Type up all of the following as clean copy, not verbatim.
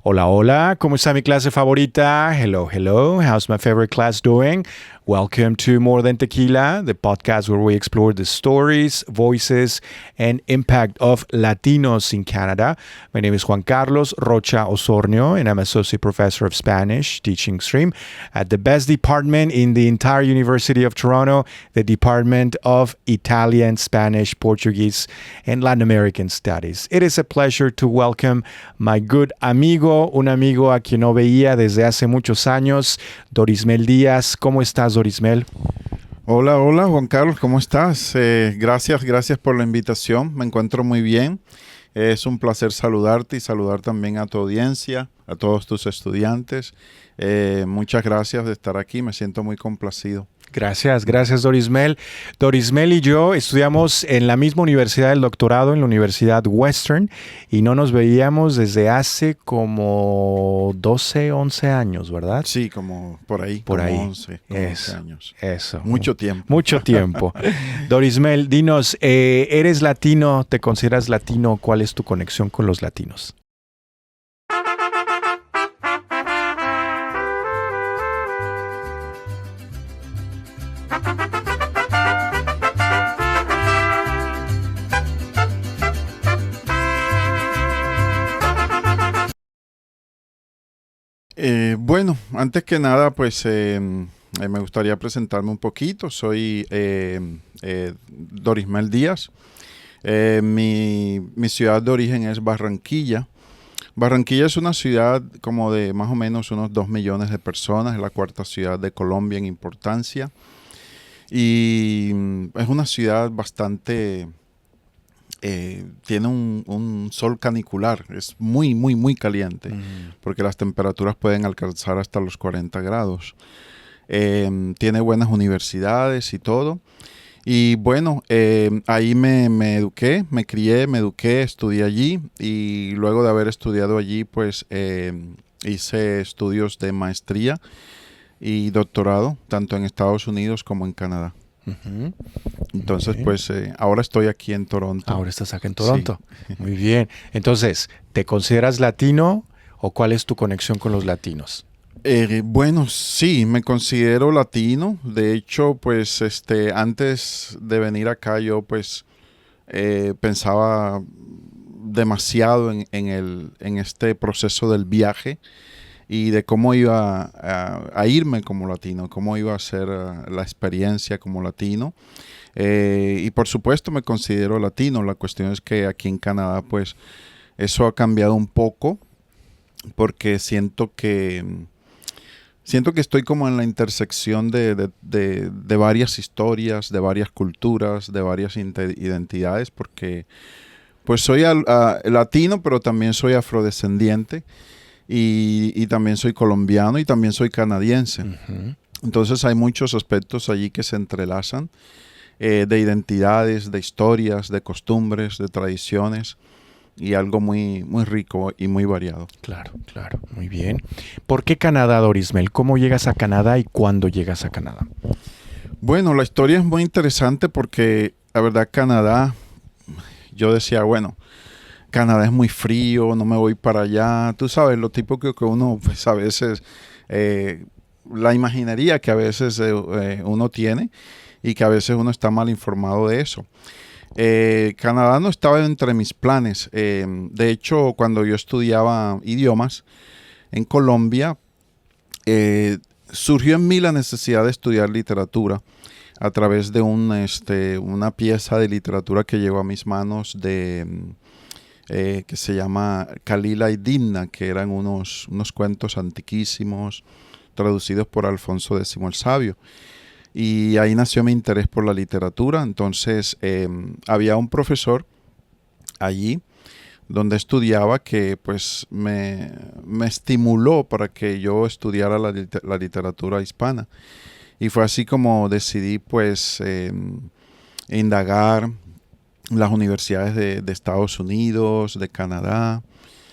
Hola, hola, ¿cómo está mi clase favorita? Hello, hello, how's my favorite class doing? Welcome to More Than Tequila, the podcast where we explore the stories, voices, and impact of Latinos in Canada. My name is Juan Carlos Rocha Osornio, and I'm Associate Professor of Spanish, teaching stream at the best department in the entire University of Toronto, the Department of Italian, Spanish, Portuguese, and Latin American Studies. It is a pleasure to welcome my good amigo, un amigo a quien no veía desde hace muchos años, Dorismel Díaz. ¿Cómo estás, Dorismel? Hola, hola Juan Carlos, ¿cómo estás? Gracias por la invitación, me encuentro muy bien. Es un placer saludarte y saludar también a tu audiencia, a todos tus estudiantes. Muchas gracias de estar aquí, me siento muy complacido. Gracias Dorismel. Dorismel y yo estudiamos en la misma universidad del doctorado, en la Universidad Western, y no nos veíamos desde hace como 12, 11 años, ¿verdad? Sí, como por ahí. Por ahí. 11 años. Eso. Mucho tiempo. Mucho tiempo. Dorismel, dinos, ¿eres latino? ¿Te consideras latino? ¿Cuál es tu conexión con los latinos? Bueno, antes que nada, pues me gustaría presentarme un poquito. Soy Dorismel Díaz. Mi ciudad de origen es Barranquilla. Barranquilla es una ciudad como de más o menos unos 2 millones de personas. Es la cuarta ciudad de Colombia en importancia. Y es una ciudad bastante... tiene un sol canicular, es muy caliente, porque las temperaturas pueden alcanzar hasta los 40 grados. Tiene buenas universidades y todo. Y bueno, ahí me eduqué, me crié, me eduqué, estudié allí, y luego de haber estudiado allí, pues hice estudios de maestría y doctorado, tanto en Estados Unidos como en Canadá. Uh-huh. Entonces, pues ahora estoy aquí en Toronto. Ahora estás acá en Toronto. Sí. Muy bien. Entonces, ¿te consideras latino o cuál es tu conexión con los latinos? Bueno, sí, me considero latino. De hecho, pues antes de venir acá yo pues pensaba demasiado en este proceso del viaje y de cómo iba a irme como latino, cómo iba a ser la experiencia como latino. Y por supuesto me considero latino. La cuestión es que aquí en Canadá pues eso ha cambiado un poco, porque siento que estoy como en la intersección de varias historias, de varias culturas, de varias identidades, porque pues soy latino, pero también soy afrodescendiente. Y también soy colombiano y también soy canadiense. Uh-huh. Entonces hay muchos aspectos allí que se entrelazan, de identidades, de historias, de costumbres, de tradiciones, y algo muy rico y muy variado. Claro, muy bien. ¿Por qué Canadá, Dorismel? ¿Cómo llegas a Canadá y cuándo llegas a Canadá? Bueno, la historia es muy interesante porque la verdad Canadá, yo decía, bueno, Canadá es muy frío, no me voy para allá. Tú sabes, lo típico que uno pues, a veces, la imaginería que a veces uno tiene y que a veces uno está mal informado de eso. Canadá no estaba entre mis planes. De hecho, cuando yo estudiaba idiomas en Colombia, surgió en mí la necesidad de estudiar literatura a través de una pieza de literatura que llegó a mis manos que se llama Calila y Dimna, que eran unos cuentos antiquísimos traducidos por Alfonso X el Sabio. Y ahí nació mi interés por la literatura. Entonces había un profesor allí donde estudiaba que pues me estimuló para que yo estudiara la literatura hispana. Y fue así como decidí pues indagar las universidades de Estados Unidos, de Canadá,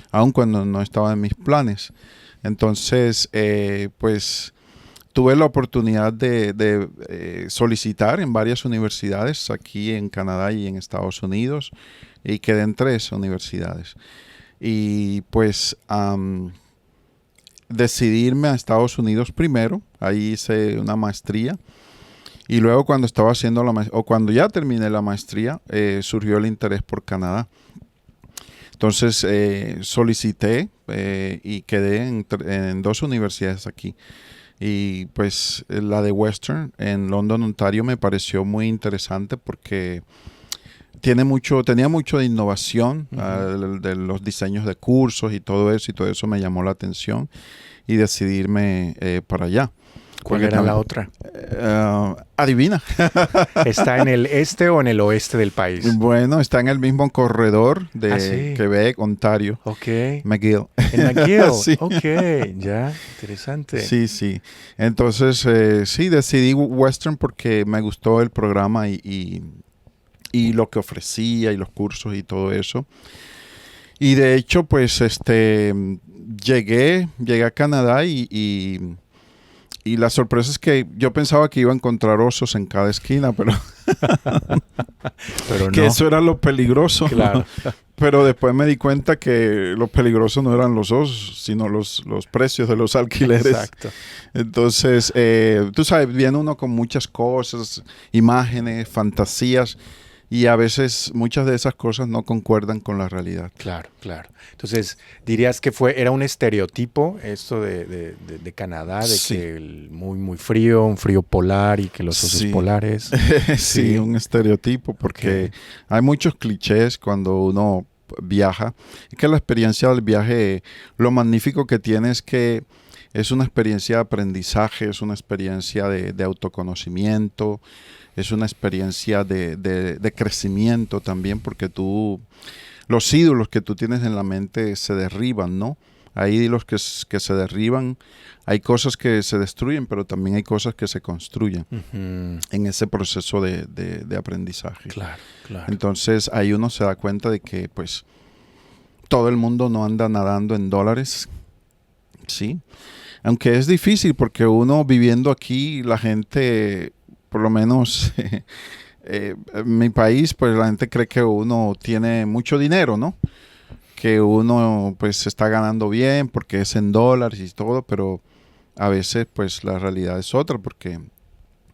aun cuando no estaba en mis planes. Entonces, pues tuve la oportunidad de solicitar en varias universidades aquí en Canadá y en Estados Unidos, y quedé en 3 universidades. y pues decidí irme a Estados Unidos primero. Ahí hice una maestría. Y luego cuando estaba haciendo o cuando ya terminé la maestría, surgió el interés por Canadá. Entonces solicité y quedé en 2 universidades aquí. Y pues la de Western en London, Ontario, me pareció muy interesante porque tenía mucho de innovación, de los diseños de cursos y todo eso me llamó la atención y decidí irme para allá. ¿Cuál era la otra? Adivina. ¿Está en el este o en el oeste del país? Bueno, está en el mismo corredor de Quebec, Ontario. Ok. McGill. En McGill. Sí. Ok, ya, interesante. Sí, sí. Entonces, sí, decidí Western porque me gustó el programa y lo que ofrecía y los cursos y todo eso. Y de hecho, pues, llegué a Canadá y la sorpresa es que yo pensaba que iba a encontrar osos en cada esquina, pero no. Que eso era lo peligroso. Claro. Pero después me di cuenta que lo peligroso no eran los osos, sino los precios de los alquileres. Exacto. Entonces, tú sabes, viene uno con muchas cosas, imágenes, fantasías, y a veces muchas de esas cosas no concuerdan con la realidad. Claro, claro. Entonces, dirías que era un estereotipo esto de Canadá, de Sí. que muy, muy frío, un frío polar y que los osos polares. Sí, un estereotipo, porque hay muchos clichés cuando uno viaja. Es que la experiencia del viaje, lo magnífico que tiene es que es una experiencia de aprendizaje, es una experiencia de autoconocimiento, es una experiencia de crecimiento también, porque los ídolos que tú tienes en la mente se derriban, ¿no? Hay los que se derriban, hay cosas que se destruyen, pero también hay cosas que se construyen en ese proceso de aprendizaje. Claro, claro. Entonces ahí uno se da cuenta de que pues todo el mundo no anda nadando en dólares, ¿sí? Aunque es difícil porque uno viviendo aquí, la gente, por lo menos en mi país, pues la gente cree que uno tiene mucho dinero, ¿no? Que uno pues está ganando bien porque es en dólares y todo, pero a veces pues la realidad es otra porque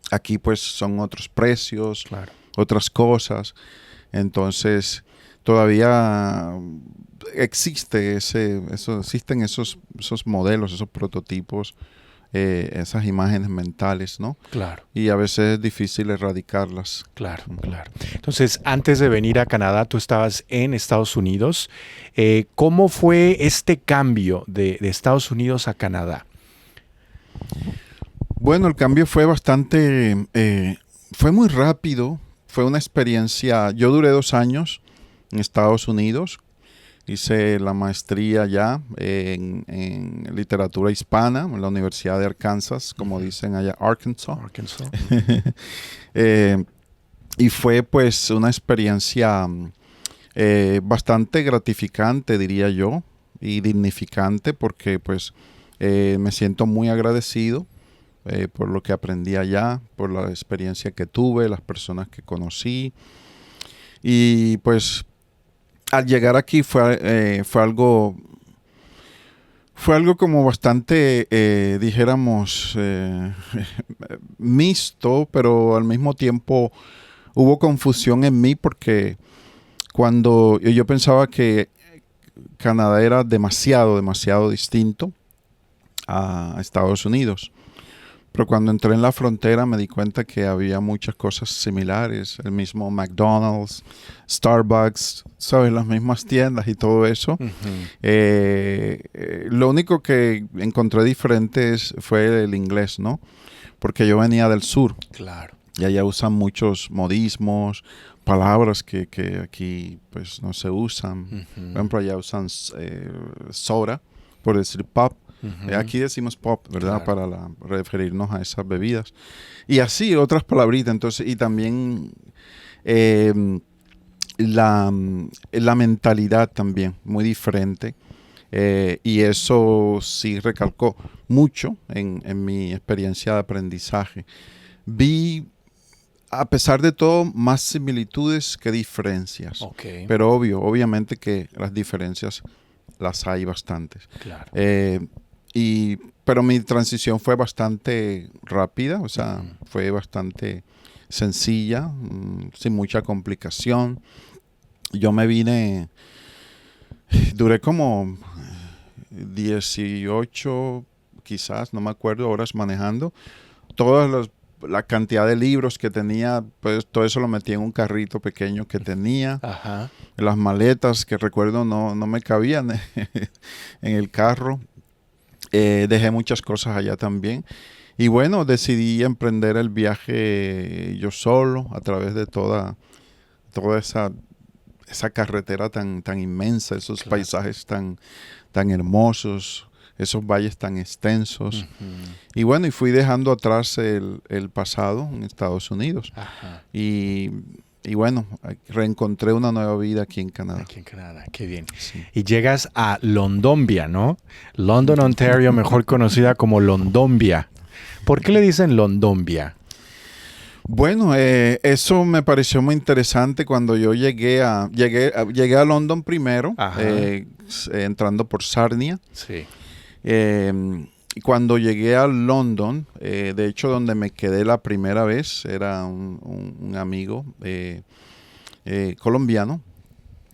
aquí pues son otros precios, Claro. otras cosas. Entonces todavía existen esos modelos, esos prototipos, esas imágenes mentales, ¿no? Claro. Y a veces es difícil erradicarlas. Claro, claro. Entonces, antes de venir a Canadá, tú estabas en Estados Unidos. ¿Cómo fue este cambio de Estados Unidos a Canadá? Bueno, el cambio fue fue muy rápido. Fue una experiencia. Yo duré 2 años en Estados Unidos. Hice la maestría ya en literatura hispana en la Universidad de Arkansas, como dicen allá, Arkansas. Y fue pues una experiencia bastante gratificante, diría yo, y dignificante porque pues me siento muy agradecido por lo que aprendí allá, por la experiencia que tuve, las personas que conocí. Y pues al llegar aquí fue algo como bastante, dijéramos, mixto, pero al mismo tiempo hubo confusión en mí porque cuando yo pensaba que Canadá era demasiado distinto a Estados Unidos. Pero cuando entré en la frontera me di cuenta que había muchas cosas similares. El mismo McDonald's, Starbucks, ¿sabes? Las mismas tiendas y todo eso. Lo único que encontré diferente fue el inglés, ¿no? Porque yo venía del sur. Claro. Y allá usan muchos modismos, palabras que aquí pues no se usan. Por ejemplo, allá usan soda, por decir pop. Aquí decimos pop, ¿verdad? Claro. Para referirnos a esas bebidas. Y así, otras palabritas. Entonces, y también la mentalidad también, muy diferente. Y eso sí recalcó mucho en mi experiencia de aprendizaje. Vi, a pesar de todo, más similitudes que diferencias. Okay. Pero obviamente que las diferencias las hay bastantes. Claro. Pero mi transición fue bastante rápida, o sea, fue bastante sencilla, sin mucha complicación. Yo me vine, duré como 18, quizás, no me acuerdo, horas manejando. La cantidad de libros que tenía, pues todo eso lo metí en un carrito pequeño que tenía. Ajá. Las maletas que recuerdo no me cabían en el carro. Dejé muchas cosas allá también. Y bueno, decidí emprender el viaje yo solo a través de toda esa carretera tan inmensa, esos paisajes tan hermosos, esos valles tan extensos. Y bueno, y fui dejando atrás el pasado en Estados Unidos. Ajá. Y bueno, reencontré una nueva vida aquí en Canadá. Aquí en Canadá, qué bien. Sí. Y llegas a Londombia, ¿no? London, Ontario, mejor conocida como Londombia. ¿Por qué le dicen Londombia? Bueno, eso me pareció muy interesante cuando yo llegué a London primero, entrando por Sarnia. Sí. Y cuando llegué a London, de hecho donde me quedé la primera vez, era un amigo colombiano,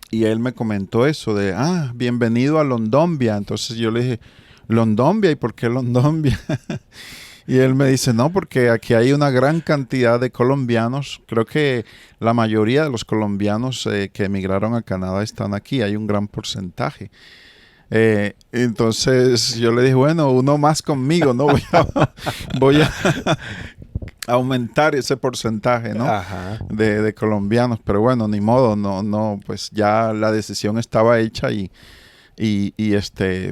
y él me comentó eso de, bienvenido a Londombia. Entonces yo le dije, ¿Londombia? ¿Y por qué Londombia? Y él me dice, no, porque aquí hay una gran cantidad de colombianos. Creo que la mayoría de los colombianos que emigraron a Canadá están aquí. Hay un gran porcentaje. Entonces yo le dije, bueno, uno más conmigo, ¿no? Voy a aumentar ese porcentaje, ¿no? Ajá. De colombianos. Pero bueno, ni modo, no, pues ya la decisión estaba hecha y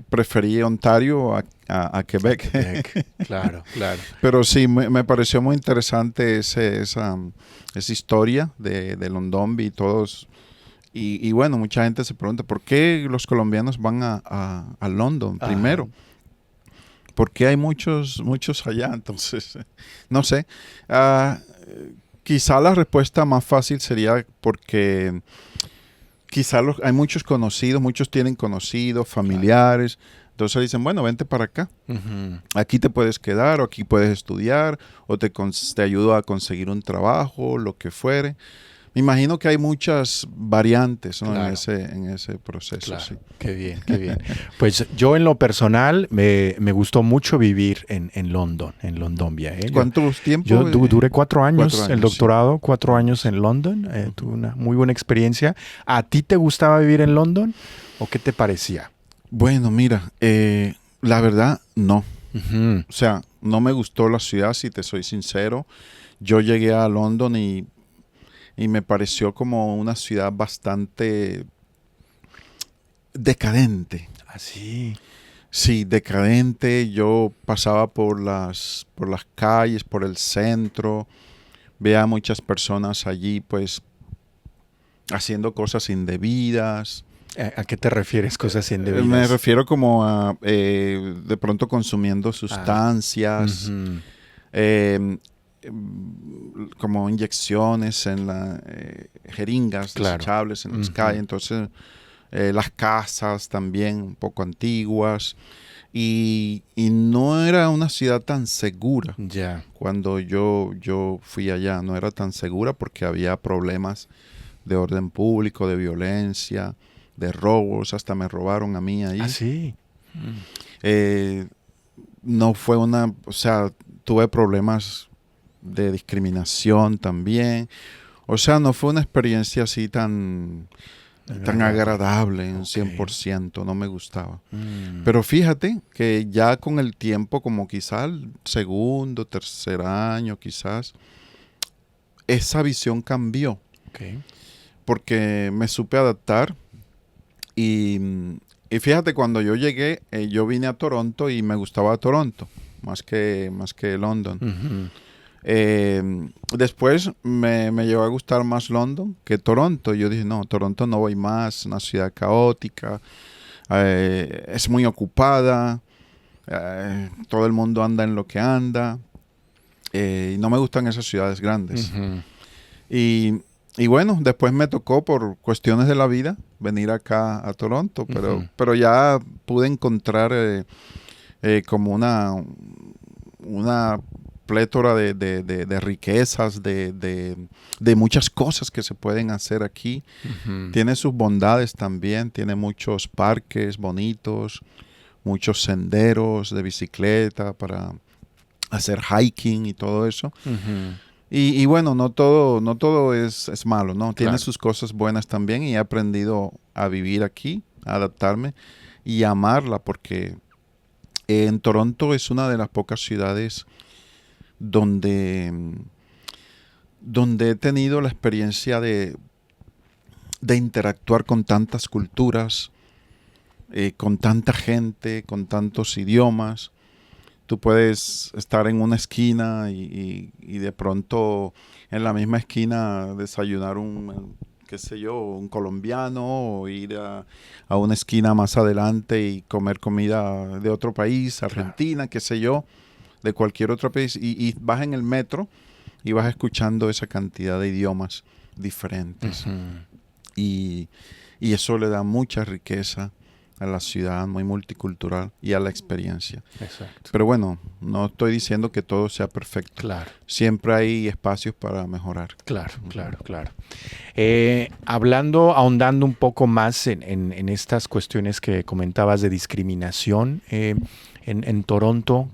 preferí Ontario a Quebec. Claro, claro. Pero sí, me pareció muy interesante esa historia de Londombia y todos. Y bueno, mucha gente se pregunta, ¿por qué los colombianos van a London primero? ¿Por qué hay muchos allá? Entonces, no sé. Quizá la respuesta más fácil sería porque quizá hay muchos conocidos, muchos tienen conocidos, familiares. Claro. Entonces dicen, bueno, vente para acá. Uh-huh. Aquí te puedes quedar, o aquí puedes estudiar, o te ayudo a conseguir un trabajo, lo que fuere. Me imagino que hay muchas variantes, ¿no? Claro. en ese proceso. Claro. Sí. Qué bien, qué bien. Pues yo en lo personal me gustó mucho vivir en London, en Londombia. ¿Cuánto tiempo? Yo duré 4 años, 4 años, el doctorado, sí. 4 años en London. Tuve una muy buena experiencia. ¿A ti te gustaba vivir en London o qué te parecía? Bueno, mira, la verdad, no. Uh-huh. O sea, no me gustó la ciudad, si te soy sincero. Yo llegué a London y me pareció como una ciudad bastante decadente. ¿Así? Sí, decadente. Yo pasaba por las calles, por el centro, veía a muchas personas allí, pues, haciendo cosas indebidas. ¿A qué te refieres, cosas indebidas? Me refiero como a, de pronto, consumiendo sustancias, como inyecciones en jeringas desechables en las calles. Entonces, las casas también un poco antiguas. Y no era una ciudad tan segura. Yeah. Cuando yo fui allá, no era tan segura porque había problemas de orden público, de violencia, de robos. Hasta me robaron a mí ahí. ¿Ah, sí? No fue o sea, tuve problemas de discriminación también. O sea, no fue una experiencia así tan agradable, un 100%, no me gustaba. Pero fíjate que ya con el tiempo, como quizás el segundo, tercer año, quizás, esa visión cambió. Okay. Porque me supe adaptar y fíjate, cuando yo llegué, yo vine a Toronto y me gustaba Toronto, más que London. Uh-huh. Después me llegó a gustar más London que Toronto. Yo dije, no, Toronto no voy más, una ciudad caótica, es muy ocupada, todo el mundo anda en lo que anda, y no me gustan esas ciudades grandes. Uh-huh. y bueno, después me tocó por cuestiones de la vida venir acá a Toronto, pero ya pude encontrar como una plétora de riquezas, de muchas cosas que se pueden hacer aquí. Tiene sus bondades también, tiene muchos parques bonitos, muchos senderos de bicicleta para hacer hiking y todo eso. Y bueno, no todo es malo, ¿no? Tiene Claro. sus cosas buenas también y he aprendido a vivir aquí, a adaptarme y a amarla porque en Toronto es una de las pocas ciudades donde, donde he tenido la experiencia de interactuar con tantas culturas, con tanta gente, con tantos idiomas. Tú puedes estar en una esquina y de pronto en la misma esquina desayunar qué sé yo, un colombiano o ir a una esquina más adelante y comer comida de otro país, Argentina, qué sé yo, de cualquier otro país. Y vas en el metro y vas escuchando esa cantidad de idiomas diferentes. Y eso le da mucha riqueza a la ciudad, muy multicultural y a la experiencia. Exacto. Pero bueno, no estoy diciendo que todo sea perfecto. Claro. Siempre hay espacios para mejorar. Claro. Ahondando un poco más en estas cuestiones que comentabas de discriminación, en Toronto,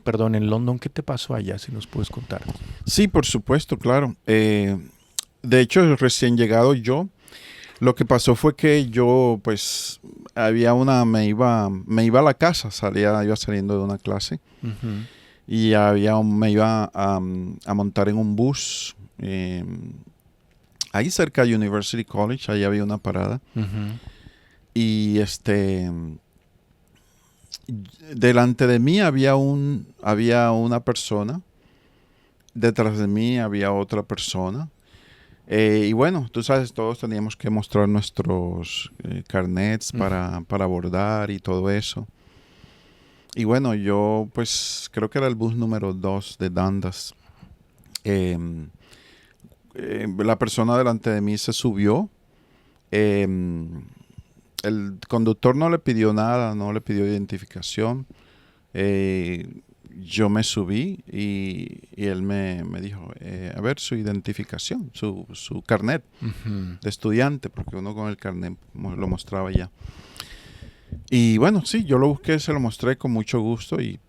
perdón, en London, ¿qué te pasó allá? Si nos puedes contar. Sí, por supuesto, claro. De hecho, recién llegado yo, lo que pasó fue que yo, pues, me iba a la casa, iba saliendo de una clase y me iba a montar en un bus. Ahí cerca de University College, ahí había una parada. Y delante de mí había una persona, detrás de mí había otra persona. Y bueno, tú sabes, todos teníamos que mostrar nuestros carnets para abordar y todo eso. Y bueno, yo pues creo que era el bus número 2 de Dundas. La persona delante de mí se subió. El conductor no le pidió nada, no le pidió identificación. Yo me subí y él me dijo, a ver su identificación, su carnet de estudiante, porque uno con el carnet lo mostraba ya. Y bueno, sí, yo lo busqué, se lo mostré con mucho gusto y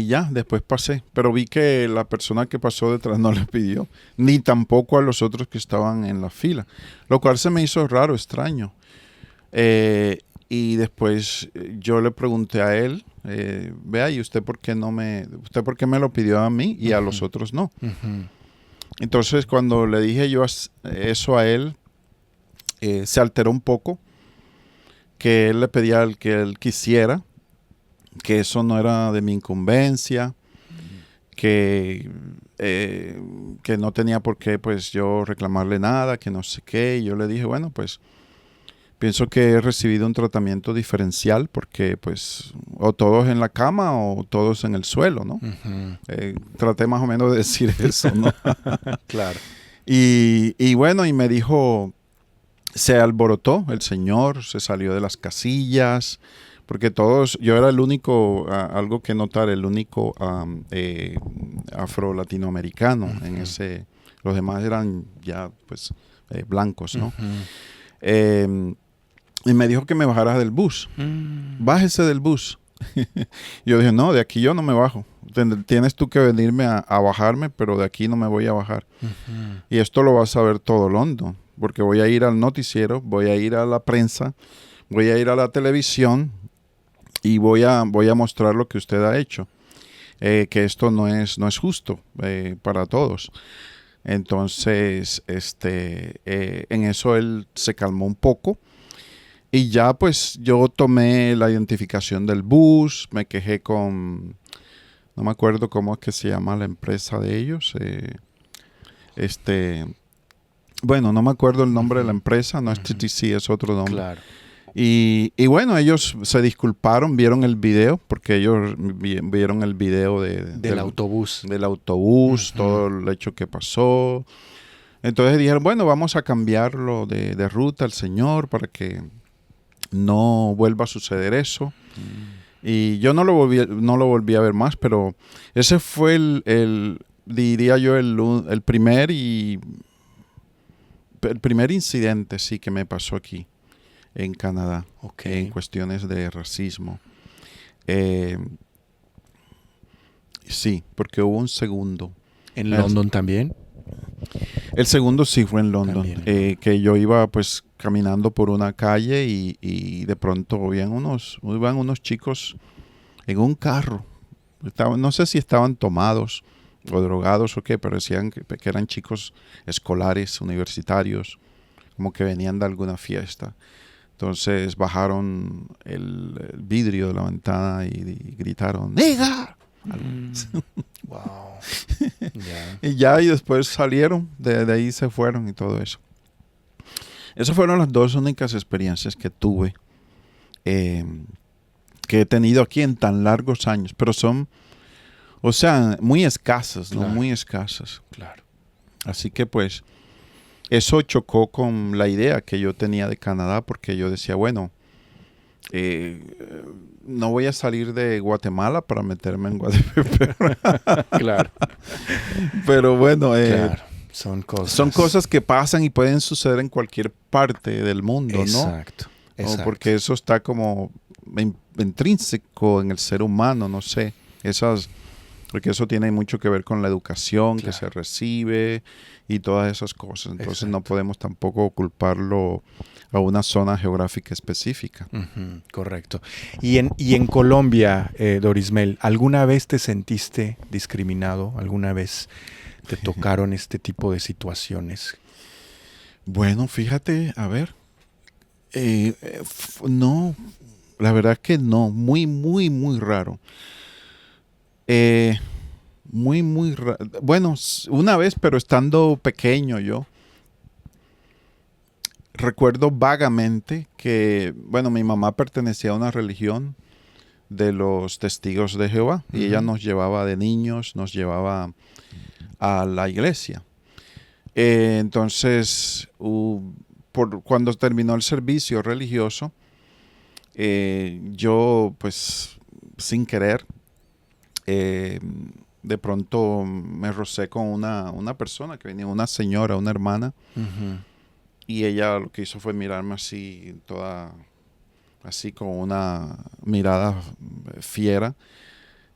ya, después pasé. Pero vi que la persona que pasó detrás no le pidió, ni tampoco a los otros que estaban en la fila, lo cual se me hizo raro, extraño. Y después yo le pregunté a él, vea, ¿y usted por qué me lo pidió a mí y a los otros no? Entonces cuando le dije yo eso a él, se alteró un poco, que él le pedía al que él quisiera, que eso no era de mi incumbencia, que no tenía por qué pues yo reclamarle nada, que no sé qué. Y yo le dije, bueno, pues pienso que he recibido un tratamiento diferencial porque pues o todos en la cama o todos en el suelo, ¿no? Traté más o menos de decir eso, ¿no? Claro. Y bueno, y me dijo, se alborotó el señor, se salió de las casillas, porque yo era el único, algo que notar, el único afro-latinoamericano en ese, los demás eran ya pues blancos, ¿no? Y me dijo que me bajara del bus. Bájese del bus. Yo dije, no, de aquí yo no me bajo. Tienes tú que venirme a bajarme, pero de aquí no me voy a bajar. Y esto lo vas a ver todo London, porque voy a ir al noticiero, voy a ir a la prensa, voy a ir a la televisión y voy a mostrar lo que usted ha hecho. Que esto no es justo para todos. Entonces, en eso él se calmó un poco. Y ya pues yo tomé la identificación del bus, me quejé no me acuerdo cómo es que se llama la empresa de ellos. Bueno, no me acuerdo el nombre de la empresa, no es TTC, es otro nombre. Claro. Y bueno, ellos se disculparon, vieron el video, porque ellos vieron el video del autobús. Del autobús, todo el hecho que pasó. Entonces dijeron, bueno, vamos a cambiarlo de ruta al Señor para que no vuelva a suceder eso. Y yo no lo volví a ver más, pero ese fue diría yo, el primer incidente, sí, que me pasó aquí en Canadá, en cuestiones de racismo. Sí, porque hubo un segundo. ¿En London también? El segundo sí fue en London, que yo iba pues caminando por una calle y de pronto iban unos chicos en un carro. No sé si estaban tomados o drogados o qué, pero decían que eran chicos escolares, universitarios, como que venían de alguna fiesta. Entonces bajaron el vidrio de la ventana y gritaron ¡Nigga! Wow. Y después salieron, de ahí se fueron y todo eso. Esas fueron las dos únicas experiencias que tuve, que he tenido aquí en tan largos años, pero son, o sea, muy escasas, ¿no? Claro. Muy escasas. Claro. Así que pues eso chocó con la idea que yo tenía de Canadá, porque yo decía, bueno, no voy a salir de Guatemala para meterme en Guatepeor. Claro. Pero bueno, Claro. Son cosas que pasan y pueden suceder en cualquier parte del mundo, Exacto. ¿no? Exacto. Porque eso está como intrínseco en el ser humano, no sé. Porque eso tiene mucho que ver con la educación que se recibe y todas esas cosas. Entonces no podemos tampoco culparlo a una zona geográfica específica. Uh-huh, correcto. Y en Colombia, Dorismel, ¿alguna vez te sentiste discriminado? ¿Alguna vez te tocaron este tipo de situaciones? Bueno, fíjate, a ver. No, la verdad que no. Muy, muy, muy raro. Muy, muy raro. Bueno, una vez, pero estando pequeño yo. Recuerdo vagamente que, bueno, mi mamá pertenecía a una religión de los testigos de Jehová. Y ella nos llevaba de niños, nos llevaba a la iglesia. Entonces, cuando terminó el servicio religioso, yo, pues, sin querer, de pronto me rocé con una persona que venía, una señora, una hermana. Uh-huh. Y ella lo que hizo fue mirarme así, así con una mirada fiera.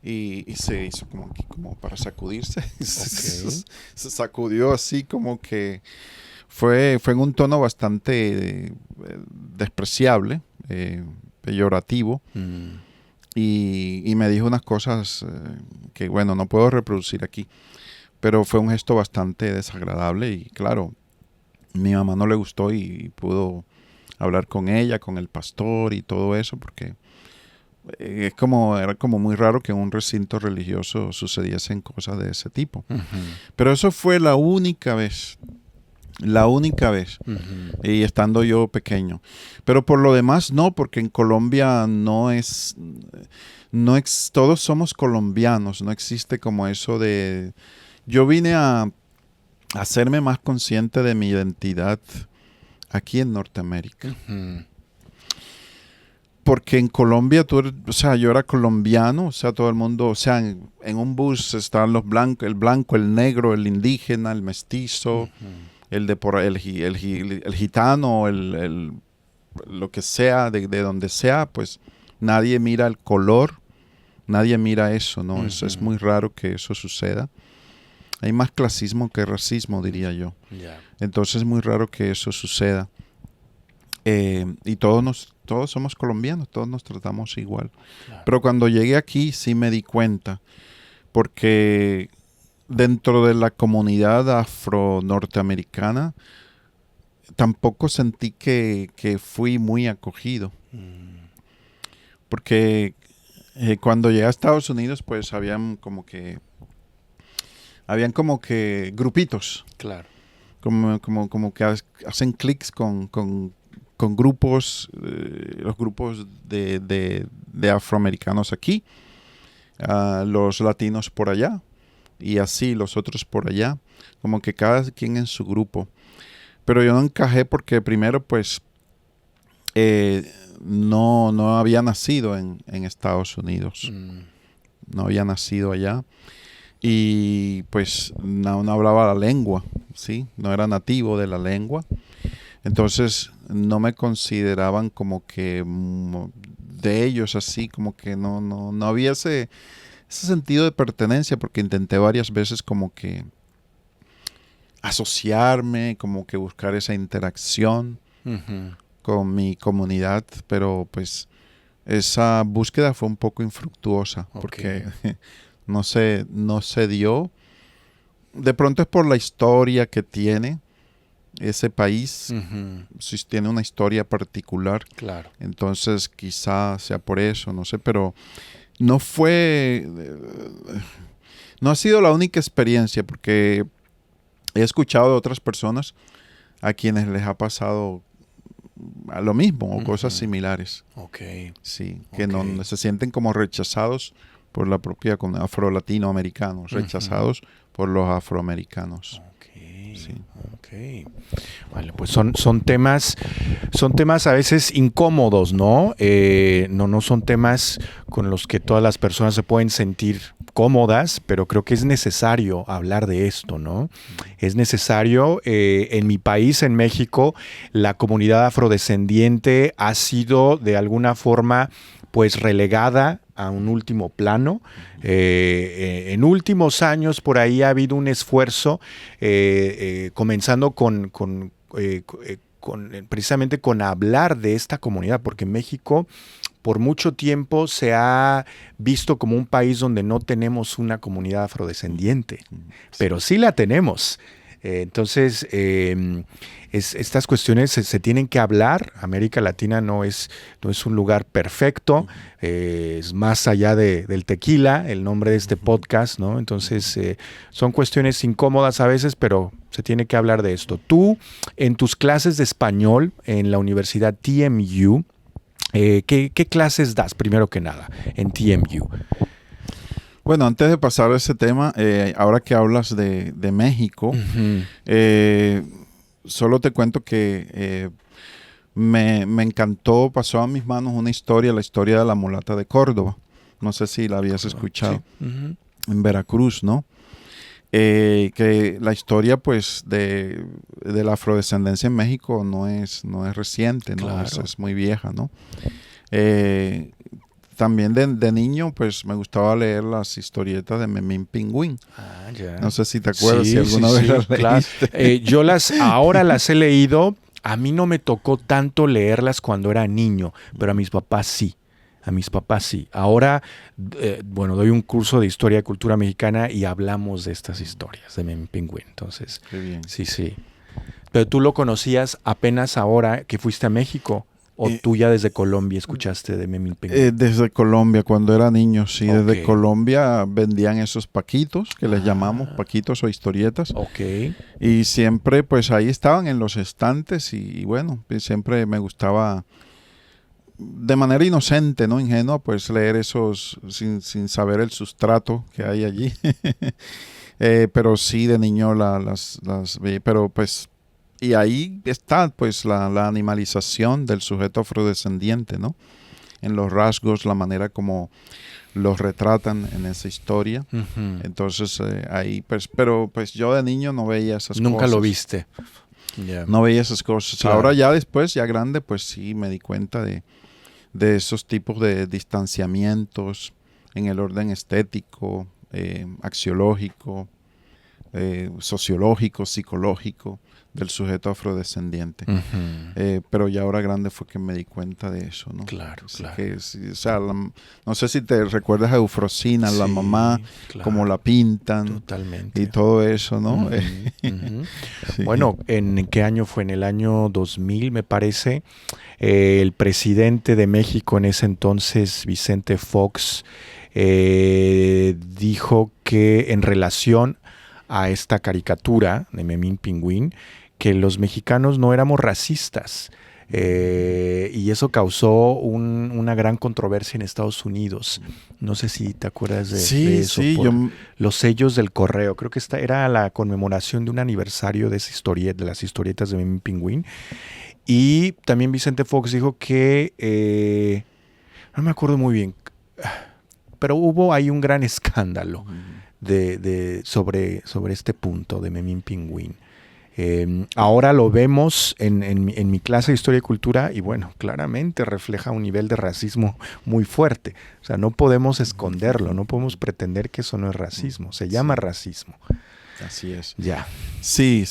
Y se hizo como para sacudirse. Okay. Se sacudió así como que fue en un tono bastante despreciable, peyorativo. Y me dijo unas cosas que, bueno, no puedo reproducir aquí. Pero fue un gesto bastante desagradable y claro, mi mamá no le gustó y pudo hablar con ella, con el pastor y todo eso, porque era como muy raro que en un recinto religioso sucediesen cosas de ese tipo. Uh-huh. Pero eso fue la única vez, Uh-huh. y estando yo pequeño. Pero por lo demás no, porque en Colombia todos somos colombianos, no existe como eso de... Yo vine a hacerme más consciente de mi identidad aquí en Norteamérica. Uh-huh. Porque en Colombia, yo era colombiano, o sea, todo el mundo, o sea, en un bus estaban los blancos, el blanco, el negro, el indígena, el mestizo, el gitano, lo que sea, de donde sea, pues nadie mira el color, nadie mira eso, ¿no? Es muy raro que eso suceda. Hay más clasismo que racismo, diría yo. Yeah. Entonces es muy raro que eso suceda. Y todos somos colombianos, todos nos tratamos igual. Claro. Pero cuando llegué aquí sí me di cuenta, porque dentro de la comunidad afro-norteamericana tampoco sentí que fui muy acogido. Porque cuando llegué a Estados Unidos, pues habían como que grupitos. Claro. Como que hacen clics con grupos, los grupos de afroamericanos aquí, los latinos por allá, y así los otros por allá, como que cada quien en su grupo. Pero yo no encajé porque primero pues no había nacido en Estados Unidos, no había nacido allá y pues no hablaba la lengua, ¿sí? No era nativo de la lengua, entonces no me consideraban como que de ellos, así como que no había ese sentido de pertenencia, porque intenté varias veces como que asociarme, como que buscar esa interacción con mi comunidad, pero pues esa búsqueda fue un poco infructuosa porque no se dio. De pronto es por la historia que tiene ese país, si tiene una historia particular. Claro. Entonces quizá sea por eso, no sé, pero no ha sido la única experiencia, porque he escuchado de otras personas a quienes les ha pasado a lo mismo o cosas similares. Sí, que no se sienten como rechazados por la propia comunidad afro-latinoamericanos, rechazados por los afroamericanos. Sí. Vale, pues son temas a veces incómodos, ¿no? No son temas con los que todas las personas se pueden sentir cómodas, pero creo que es necesario hablar de esto, ¿no? Es necesario. En mi país, en México, la comunidad afrodescendiente ha sido de alguna forma pues relegada a un último plano. En últimos años por ahí ha habido un esfuerzo, comenzando precisamente con hablar de esta comunidad, porque México por mucho tiempo se ha visto como un país donde no tenemos una comunidad afrodescendiente, pero sí la tenemos. Entonces, estas cuestiones se tienen que hablar. América Latina no es un lugar perfecto, es más allá del tequila, el nombre de este podcast, ¿no? Entonces, son cuestiones incómodas a veces, pero se tiene que hablar de esto. Tú, en tus clases de español en la Universidad TMU, ¿qué clases das, primero que nada, en TMU? Bueno, antes de pasar a ese tema, ahora que hablas de México, solo te cuento que me encantó, pasó a mis manos una historia, la historia de la mulata de Córdoba. No sé si la habías escuchado. Sí. En Veracruz, ¿no? Que la historia pues de la afrodescendencia en México no es reciente, ¿no? Claro. Es muy vieja, ¿no? También de niño pues me gustaba leer las historietas de Memín Pingüín. Ya. No sé si te acuerdas, Sí, si alguna vez las leíste. Claro. Yo ahora las he leído. A mí no me tocó tanto leerlas cuando era niño, pero a mis papás sí. Ahora, doy un curso de Historia y Cultura Mexicana y hablamos de estas historias de Memín Pingüín. Entonces, Qué bien. Sí. Pero tú lo conocías apenas ahora que fuiste a México, ¿o tú ya desde Colombia escuchaste de Memín Pingüín? Desde Colombia, cuando era niño, sí. Ok. Desde Colombia vendían esos paquitos, que les llamamos paquitos o historietas. Y siempre, pues ahí estaban en los estantes y bueno, pues, siempre me gustaba, de manera inocente, no ingenua, pues leer esos sin saber el sustrato que hay allí. Pero sí, de niño las vi, pero pues, y ahí está pues la animalización del sujeto afrodescendiente, ¿no? En los rasgos, la manera como los retratan en esa historia. Entonces ahí, pues, pero pues yo de niño no veía esas cosas. ¿Nunca lo viste? Yeah. No veía esas cosas. Claro. Ahora ya después, ya grande, pues sí me di cuenta de esos tipos de distanciamientos en el orden estético, axiológico, sociológico, psicológico del sujeto afrodescendiente. Pero ya ahora grande fue que me di cuenta de eso, ¿no? Claro. Que, o sea, no sé si te recuerdas a Eufrosina, la mamá, cómo la pintan. Totalmente. Y todo eso, ¿no? Sí. Bueno, ¿en qué año fue? En el año 2000, me parece. El presidente de México en ese entonces, Vicente Fox, dijo que en relación a esta caricatura de Memín Pingüín, que los mexicanos no éramos racistas. Y eso causó una gran controversia en Estados Unidos. No sé si te acuerdas de eso. Sí, Por los sellos del correo. Creo que esta era la conmemoración de un aniversario de esa de las historietas de Memín Pingüín. Y también Vicente Fox dijo que, no me acuerdo muy bien, pero hubo ahí un gran escándalo sobre este punto de Memín Pingüín. Ahora lo vemos en mi clase de Historia y Cultura y bueno, claramente refleja un nivel de racismo muy fuerte. O sea, no podemos esconderlo, no podemos pretender que eso no es racismo, se llama racismo. Así es. Ya. Sí,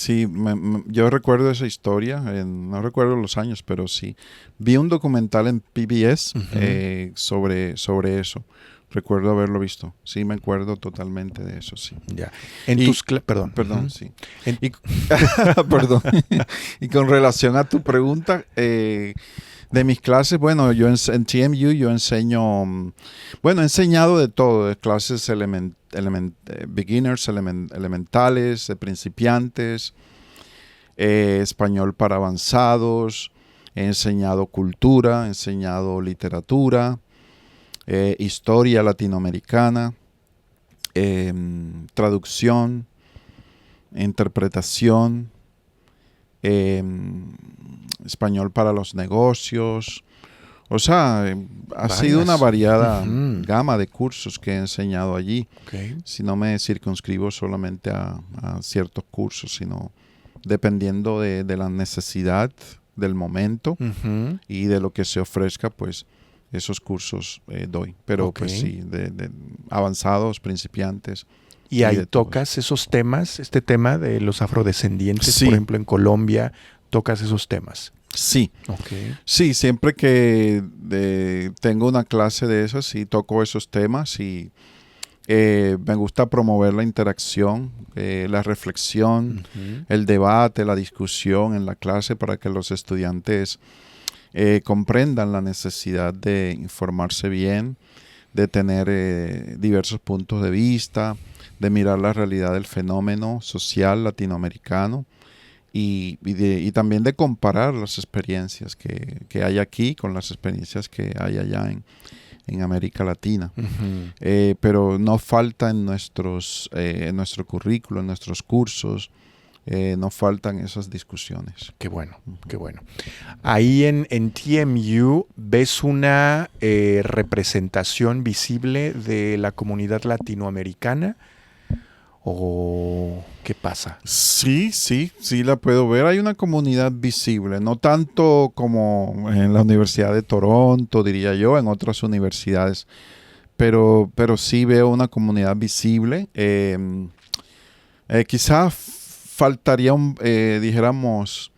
yo recuerdo esa historia, no recuerdo los años, pero sí. Vi un documental en PBS sobre eso. Recuerdo haberlo visto. Sí, me acuerdo totalmente de eso, sí. Ya. Perdón. Perdón, sí. Perdón. Y con relación a tu pregunta, de mis clases, bueno, yo en TMU yo enseño, bueno, he enseñado de todo, de clases beginners, elementales, de principiantes, español para avanzados, he enseñado cultura, he enseñado literatura, historia latinoamericana, traducción, interpretación, español para los negocios. O sea, ha sido una variada gama de cursos que he enseñado allí. Okay. Si no me circunscribo solamente a ciertos cursos, sino dependiendo de la necesidad del momento y de lo que se ofrezca, pues esos cursos doy. Pero pues sí, de avanzados, principiantes. Y ahí tocas esos temas, este tema de los afrodescendientes, por ejemplo, en Colombia, tocas esos temas. Sí. Okay. Sí, siempre que tengo una clase de esas, sí toco esos temas y me gusta promover la interacción, la reflexión, el debate, la discusión en la clase para que los estudiantes comprendan la necesidad de informarse bien, de tener diversos puntos de vista, de mirar la realidad del fenómeno social latinoamericano y también de comparar las experiencias que hay aquí con las experiencias que hay allá en América Latina. Pero no falta en nuestro currículo, en nuestros cursos, no faltan esas discusiones. Qué bueno, qué bueno. Ahí en TMU ves una representación visible de la comunidad latinoamericana. ¿O qué pasa? Sí la puedo ver. Hay una comunidad visible, no tanto como en la Universidad de Toronto, diría yo, en otras universidades, pero sí veo una comunidad visible. Quizá faltaría, dijéramos,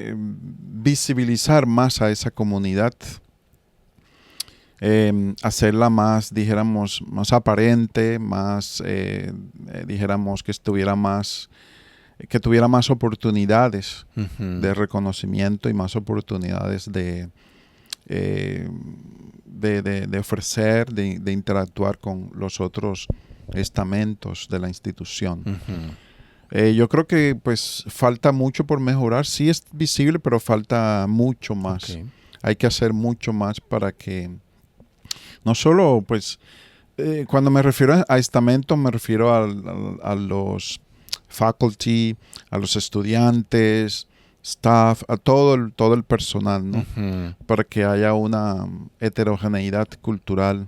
visibilizar más a esa comunidad. Hacerla más, dijéramos, más aparente, más, dijéramos, que tuviera más oportunidades de reconocimiento y más oportunidades de ofrecer, de interactuar con los otros estamentos de la institución. Yo creo que pues falta mucho por mejorar. Sí es visible, pero falta mucho más. Hay que hacer mucho más para que no solo, pues, cuando me refiero a estamentos, me refiero a los faculty, a los estudiantes, staff, a todo el personal, ¿no? Para que haya una heterogeneidad cultural.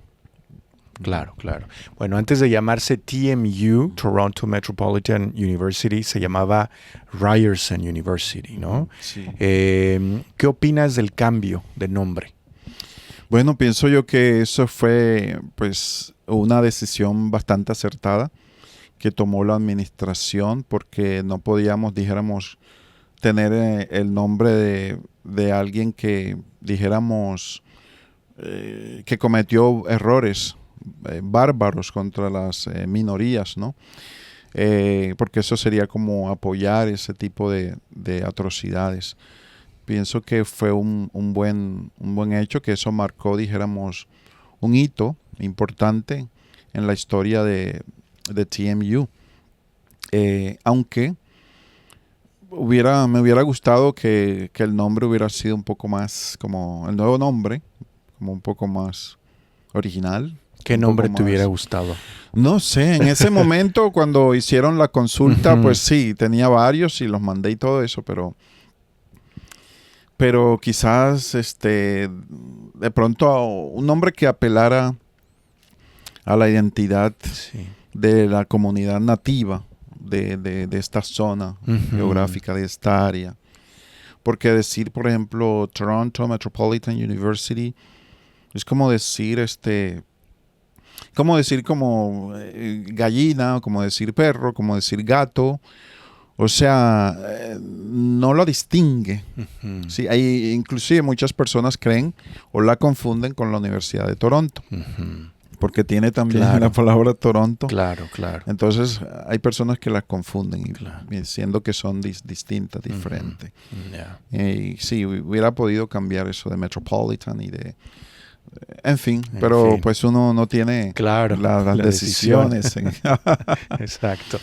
Claro. Bueno, antes de llamarse TMU, Toronto Metropolitan University, se llamaba Ryerson University, ¿no? Sí. ¿Qué opinas del cambio de nombre? Bueno, pienso yo que eso fue pues una decisión bastante acertada que tomó la administración porque no podíamos, dijéramos, tener el nombre de alguien que, dijéramos, que cometió errores bárbaros contra las minorías, ¿no? Porque eso sería como apoyar ese tipo de atrocidades. Pienso que fue un buen hecho, que eso marcó, dijéramos, un hito importante en la historia de TMU. Aunque me hubiera gustado que el nombre hubiera sido un poco más, como el nuevo nombre, como un poco más original. ¿Qué nombre te hubiera gustado? No sé, en ese momento cuando hicieron la consulta, pues sí, tenía varios y los mandé y todo eso, pero quizás de pronto un nombre que apelara a la identidad de la comunidad nativa de esta zona geográfica, de esta área. Porque decir, por ejemplo, Toronto Metropolitan University es como decir como gallina, como decir perro, como decir gato. O sea, no lo distingue. Sí, hay inclusive muchas personas creen o la confunden con la Universidad de Toronto. Porque tiene también la palabra Toronto. Claro, claro. Entonces hay personas que las confunden, siendo que son distintas, diferentes. Y sí, hubiera podido cambiar eso de Metropolitan y de... En fin, pero pues uno no tiene las decisiones. Exacto.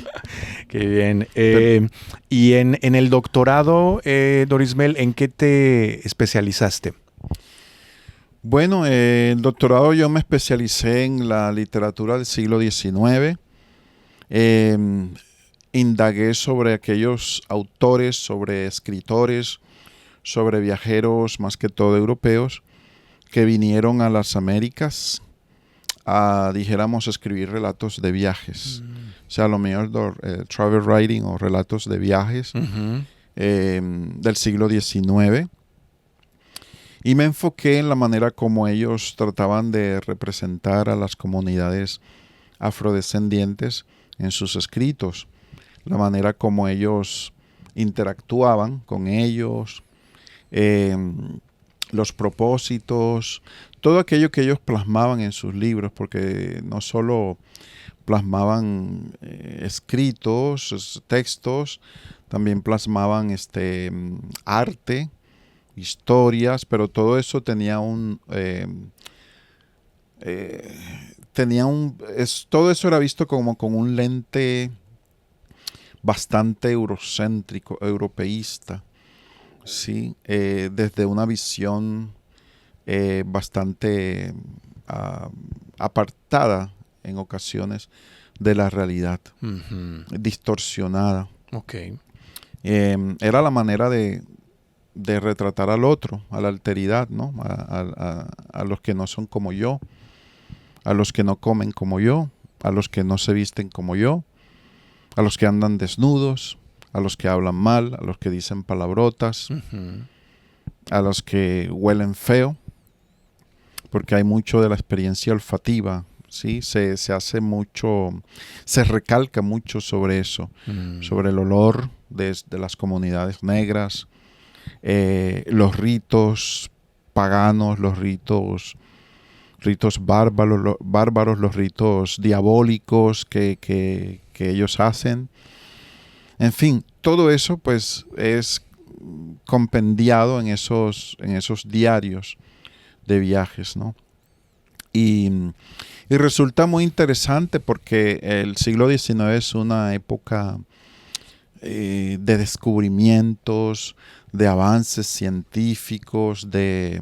Qué bien. Y en el doctorado, Dorismel, ¿en qué te especializaste? Bueno, el doctorado yo me especialicé en la literatura del siglo XIX. Indagué sobre aquellos autores, sobre escritores, sobre viajeros, más que todo europeos, que vinieron a las Américas a, dijéramos, escribir relatos de viajes. O sea, lo mejor travel writing o relatos de viajes del siglo XIX. Y me enfoqué en la manera como ellos trataban de representar a las comunidades afrodescendientes en sus escritos. La manera como ellos interactuaban con ellos, los propósitos, todo aquello que ellos plasmaban en sus libros, porque no solo plasmaban escritos, textos, también plasmaban arte, historias, pero todo eso tenía todo eso era visto como con un lente bastante eurocéntrico, europeísta, ¿sí? Desde una visión bastante apartada en ocasiones de la realidad, distorsionada. Okay. Era la manera de retratar al otro, a la alteridad, ¿no? A los que no son como yo, a los que no comen como yo, a los que no se visten como yo, a los que andan desnudos, a los que hablan mal, a los que dicen palabrotas, a los que huelen feo, porque hay mucho de la experiencia olfativa, ¿sí? Se hace mucho, se recalca mucho sobre eso, sobre el olor de las comunidades negras, los ritos paganos, los ritos bárbaros, los ritos diabólicos que ellos hacen. En fin, todo eso pues es compendiado en esos diarios de viajes, ¿no? Y resulta muy interesante porque el siglo XIX es una época de descubrimientos, de avances científicos, de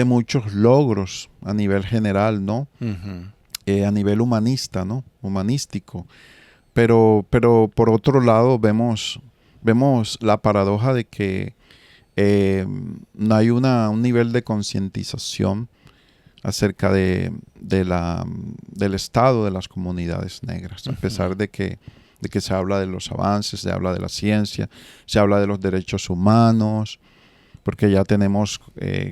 muchos logros a nivel general, ¿no? A nivel humanista, ¿no? Humanístico. Pero por otro lado vemos la paradoja de que no hay un nivel de concientización acerca del estado de las comunidades negras, a pesar de que se habla de los avances, se habla de la ciencia, se habla de los derechos humanos, porque ya tenemos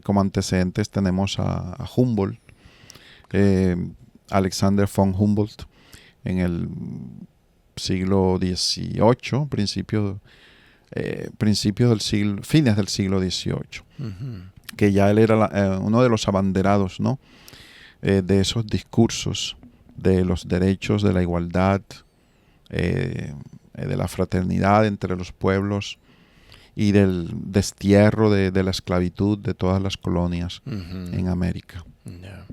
como antecedentes tenemos a Humboldt, Alexander von Humboldt, en el siglo XVIII, fines del siglo XVIII, que ya él era uno de los abanderados, ¿no? De esos discursos de los derechos, de la igualdad, de la fraternidad entre los pueblos y del destierro de la esclavitud de todas las colonias en América. Yeah.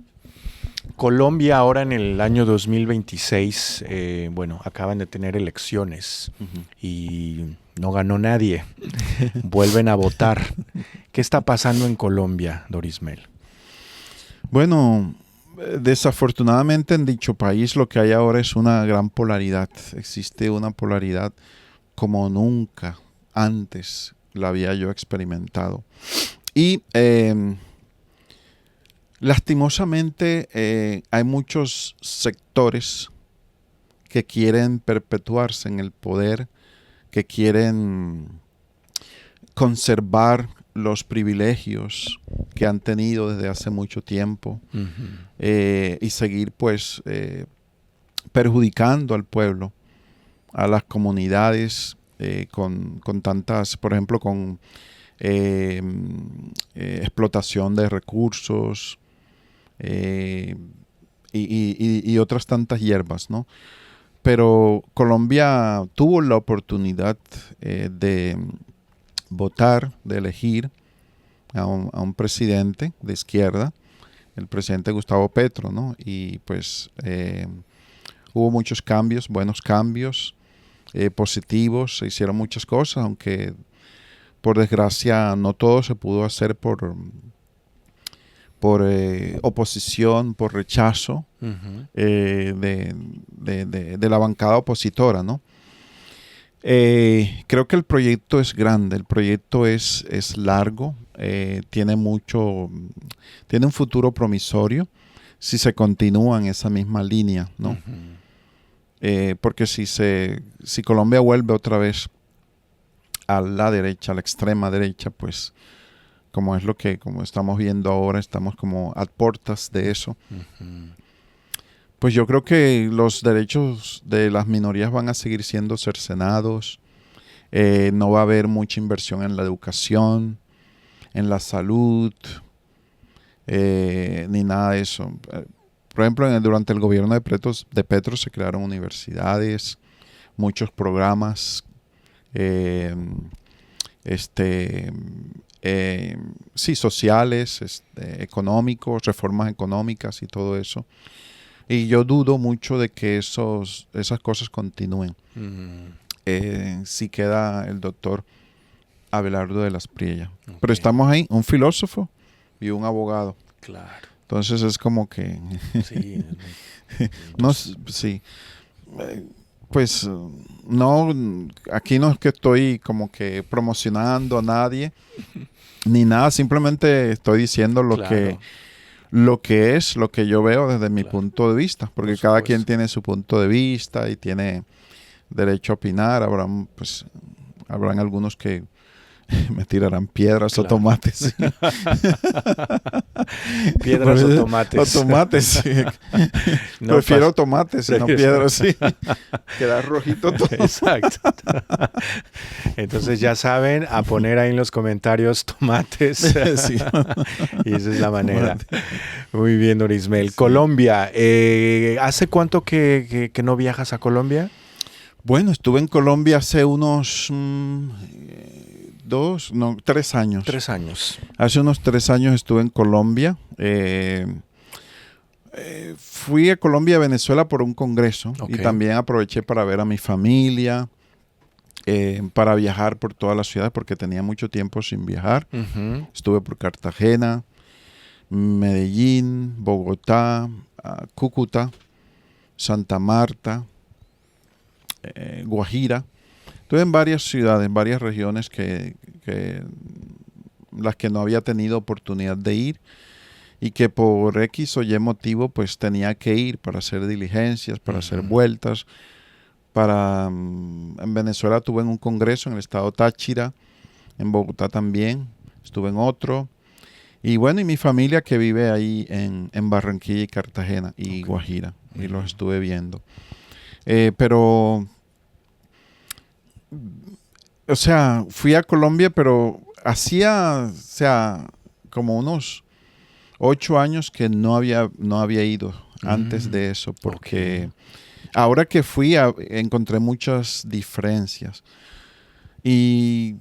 Colombia ahora en el año 2026, bueno, acaban de tener elecciones y no ganó nadie. Vuelven a votar. ¿Qué está pasando en Colombia, Dorismel? Bueno, desafortunadamente en dicho país lo que hay ahora es una gran polaridad. Existe una polaridad como nunca antes la había yo experimentado. Y lastimosamente hay muchos sectores que quieren perpetuarse en el poder, que quieren conservar los privilegios que han tenido desde hace mucho tiempo y seguir pues perjudicando al pueblo, a las comunidades con tantas, por ejemplo, con explotación de recursos y otras tantas hierbas, ¿no? Pero Colombia tuvo la oportunidad de votar, de elegir a un presidente de izquierda, el presidente Gustavo Petro, ¿no? Y pues hubo muchos cambios, buenos cambios, positivos, se hicieron muchas cosas, aunque por desgracia no todo se pudo hacer por oposición, por rechazo de la bancada opositora, ¿no? Creo que el proyecto es grande, el proyecto es largo, tiene un futuro promisorio si se continúa en esa misma línea, ¿no? Porque si Colombia vuelve otra vez a la derecha, a la extrema derecha, pues como estamos viendo ahora, estamos como a puertas de eso. Pues yo creo que los derechos de las minorías van a seguir siendo cercenados. No va a haber mucha inversión en la educación, en la salud, ni nada de eso. Por ejemplo, durante el gobierno de Petro se crearon universidades, muchos programas, sociales, económicos, reformas económicas y todo eso. Y yo dudo mucho de que esas cosas continúen. Si queda el doctor Abelardo de las Priella. Okay. Pero estamos ahí, un filósofo y un abogado. Claro. Entonces es como que... Sí. No, sí. Pues no, aquí no es que estoy como que promocionando a nadie, ni nada, simplemente estoy diciendo lo que es, lo que yo veo desde mi punto de vista, porque cada quien tiene su punto de vista y tiene derecho a opinar. Habrán algunos que me tirarán piedras o tomates. Piedras o tomates. O tomates, sí. No, prefiero tomates, no piedras, sí. Queda rojito todo. Exacto. Entonces ya saben, a poner ahí en los comentarios tomates. Sí. Y esa es la manera. Muy bien, Dorismel. Sí. Colombia. ¿Hace cuánto que no viajas a Colombia? Bueno, estuve en Colombia hace unos 3 años. 3 años. Hace unos 3 años estuve en Colombia. Fui a Colombia y Venezuela por un congreso. Okay. Y también aproveché para ver a mi familia, para viajar por todas las ciudades porque tenía mucho tiempo sin viajar. Estuve por Cartagena, Medellín, Bogotá, Cúcuta, Santa Marta, Guajira. Estuve en varias ciudades, en varias regiones las que no había tenido oportunidad de ir y que por X o Y motivo pues tenía que ir para hacer diligencias, para hacer vueltas. En Venezuela estuve en un congreso en el estado Táchira, en Bogotá también, estuve en otro. Y bueno, y mi familia que vive ahí en Barranquilla y Cartagena y Guajira, y los estuve viendo. Pero, o sea, fui a Colombia, pero hacía, como unos 8 años que no había ido antes de eso, porque ahora que fui encontré muchas diferencias. Y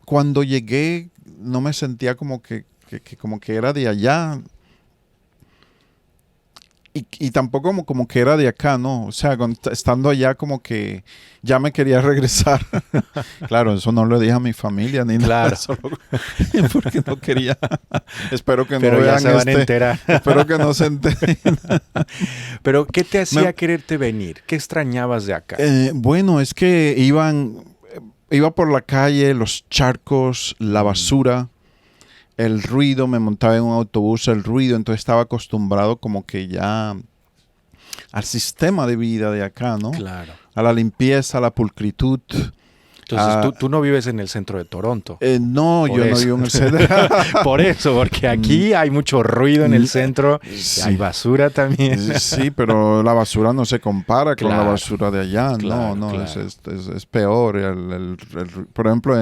cuando llegué no me sentía como que era de allá. y tampoco como que era de acá, ¿no? O sea, estando allá como que ya me quería regresar. Claro, eso no lo dije a mi familia ni nada, Claro. solo porque no quería. Espero que no Pero ya vean se van a enterar. Espero que no se enteren. Pero, ¿qué te hacía Me- quererte venir? ¿Qué extrañabas de acá? Bueno, es que iba por la calle, los charcos, la basura, el ruido, me montaba en un autobús, el ruido, entonces estaba acostumbrado como que ya al sistema de vida de acá, ¿no? Claro. A la limpieza, a la pulcritud. Entonces, tú no vives en el centro de Toronto. No, Por yo no eso. vivo en el centro. Por eso, porque aquí hay mucho ruido en el centro, Sí. hay basura también. Sí, pero la basura no se compara con la Claro. basura de allá. Claro, No, claro. es peor. Por ejemplo,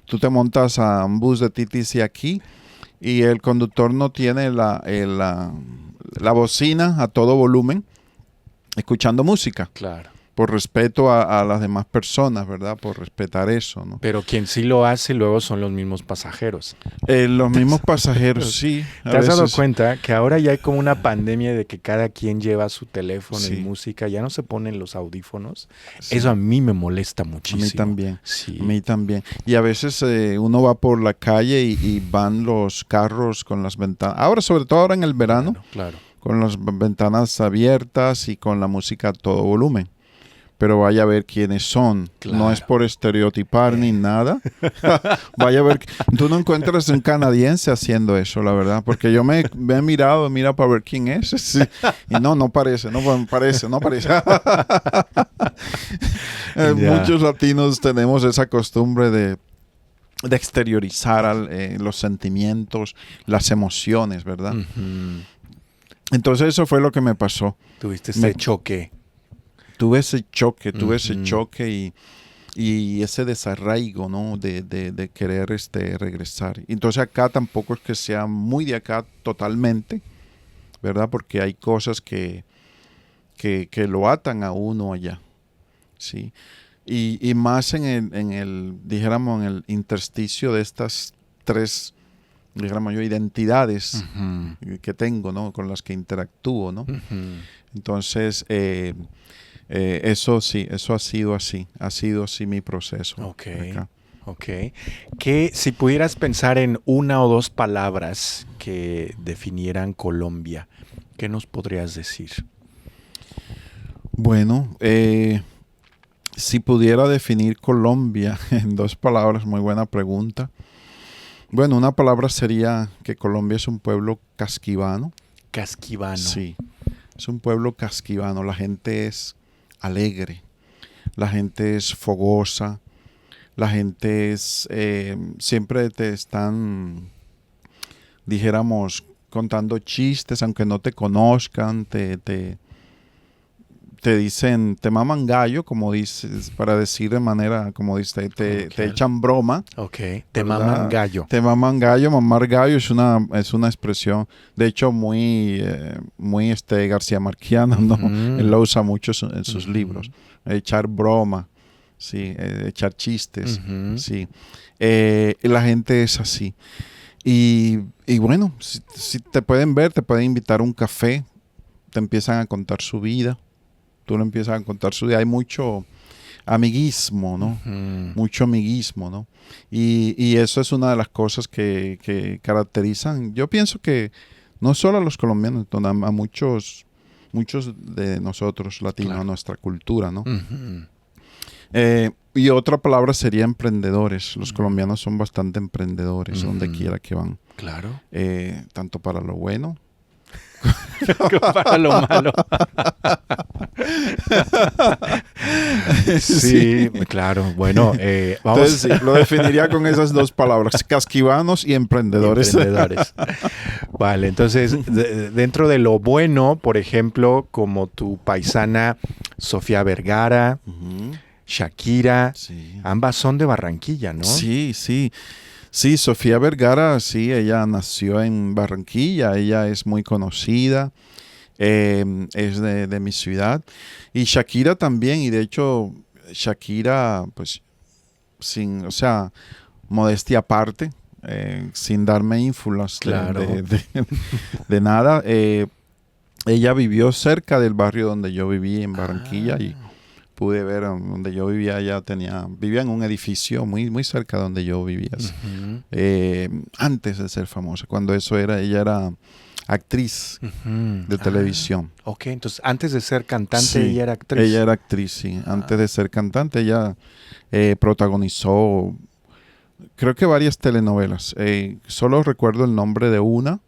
tú te montas a un bus de TTC aquí y el conductor no tiene la bocina a todo volumen escuchando música. Claro. Por respeto a las demás personas, ¿verdad? Por respetar eso, ¿no? Pero quien sí lo hace luego son los mismos pasajeros. Los mismos pasajeros, sí. ¿Te has dado cuenta que ahora ya hay como una pandemia de que cada quien lleva su teléfono Sí. y música, ya no se ponen los audífonos? Sí. Eso a mí me molesta A muchísimo. mí también. Sí. A mí también. Y a veces uno va por la calle y van los carros con las ventanas. Ahora, sobre todo ahora en el verano, Claro. con las ventanas abiertas y con la música a todo volumen. Pero vaya a ver quiénes son. Claro. No es por estereotipar ni nada. Vaya a ver. Tú no encuentras un canadiense haciendo eso, la verdad. Porque yo me he mirado, mira para ver quién es. Sí. Y no parece, no parece. Ya. Muchos latinos tenemos esa costumbre de exteriorizar los sentimientos, las emociones, ¿verdad? Ujú. Entonces eso fue lo que me pasó. Tuviste ese choque. Tuve ese choque Ujú. y ese desarraigo, ¿no? De querer regresar. Entonces acá tampoco es que sea muy de acá totalmente, ¿verdad? Porque hay cosas que lo atan a uno allá, ¿sí? Y más dijéramos, en el intersticio de estas tres, dijéramos yo, identidades Ujú. que tengo, ¿no? Con las que interactúo, ¿no? Ujú. Entonces, eso sí, eso ha sido así mi proceso. Ok. Acá. Ok. Que si pudieras pensar en una o dos palabras que definieran Colombia, ¿qué nos podrías decir? Bueno, si pudiera definir Colombia en dos palabras, muy buena pregunta. Bueno, una palabra sería que Colombia es un pueblo casquivano. Casquivano. Sí, es un pueblo casquivano. La gente es alegre, la gente es fogosa, la gente es siempre te están, dijéramos, contando chistes, aunque no te conozcan, te dicen, te maman gallo, como dices, para decir de manera, como dice, te echan broma. Ok. Te ¿verdad? maman gallo. Te maman gallo, mamar gallo es una expresión, de hecho, muy García Marquiana, ¿no? Ujú. Él lo usa mucho en sus Ujú. libros. Echar broma, sí, echar chistes, Ujú. sí. La gente es así. Y bueno, si te pueden ver, te pueden invitar a un café, te empiezan a contar su vida, tú le empiezas a contar su vida. Hay mucho amiguismo, ¿no? Ujú. Mucho amiguismo, ¿no? Y eso es una de las cosas que caracterizan, yo pienso que no solo a los colombianos, sino a muchos de nosotros latinos, Claro. nuestra cultura, ¿no? Ujú. Y otra palabra sería emprendedores. Los colombianos son bastante emprendedores donde Ujú. quiera que van. Claro. Tanto para lo bueno. Para lo malo. Sí, claro. Bueno, vamos. Entonces sí, lo definiría con esas dos palabras, casquivanos y emprendedores. Emprendedores. Vale, entonces, dentro de lo bueno, por ejemplo, como tu paisana Sofía Vergara, Ujú. Shakira, Sí. ambas son de Barranquilla, ¿no? Sí, sí. Sí, Sofía Vergara, sí, ella nació en Barranquilla, ella es muy conocida, es de mi ciudad. Y Shakira también, y de hecho, Shakira, pues, o sea, modestia aparte, sin darme ínfulas Claro. de nada. ella vivió cerca del barrio donde yo viví en Barranquilla y pude ver donde yo vivía. Ella vivía en un edificio muy cerca de donde yo vivía. Antes de ser famosa, cuando ella era actriz de televisión. Ok, entonces antes de ser cantante Sí, ella era actriz. Ella era actriz, sí. Antes de ser cantante ella protagonizó, creo que varias telenovelas. Solo recuerdo el nombre de una.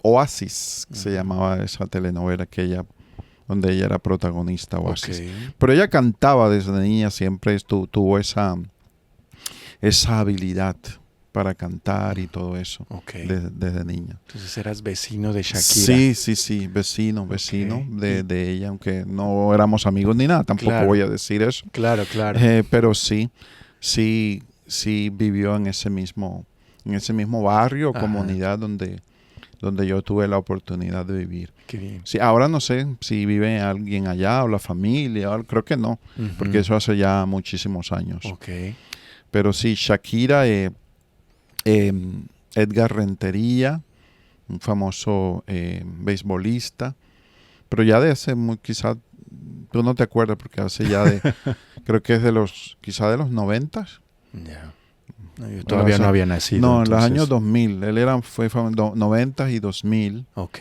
Oasis se llamaba esa telenovela donde ella era protagonista, Oasis. Okay. Pero ella cantaba desde niña, siempre tuvo esa habilidad para cantar y todo eso desde niña. Entonces eras vecino de Shakira. Sí, vecino de ella, aunque no éramos amigos ni nada, tampoco voy a decir eso. Claro. Pero sí vivió en ese mismo barrio, comunidad donde yo tuve la oportunidad de vivir. Qué bien. Sí, ahora no sé si vive alguien allá o la familia, creo que no, porque eso hace ya muchísimos años. Pero sí, Shakira, Edgar Rentería, un famoso beisbolista, pero ya de hace quizás, tú no te acuerdas porque hace ya creo que es quizá de los 90s. Ya. No, yo todavía no había nacido. No, en los años 2000. Él fue 90 y 2000. Ok.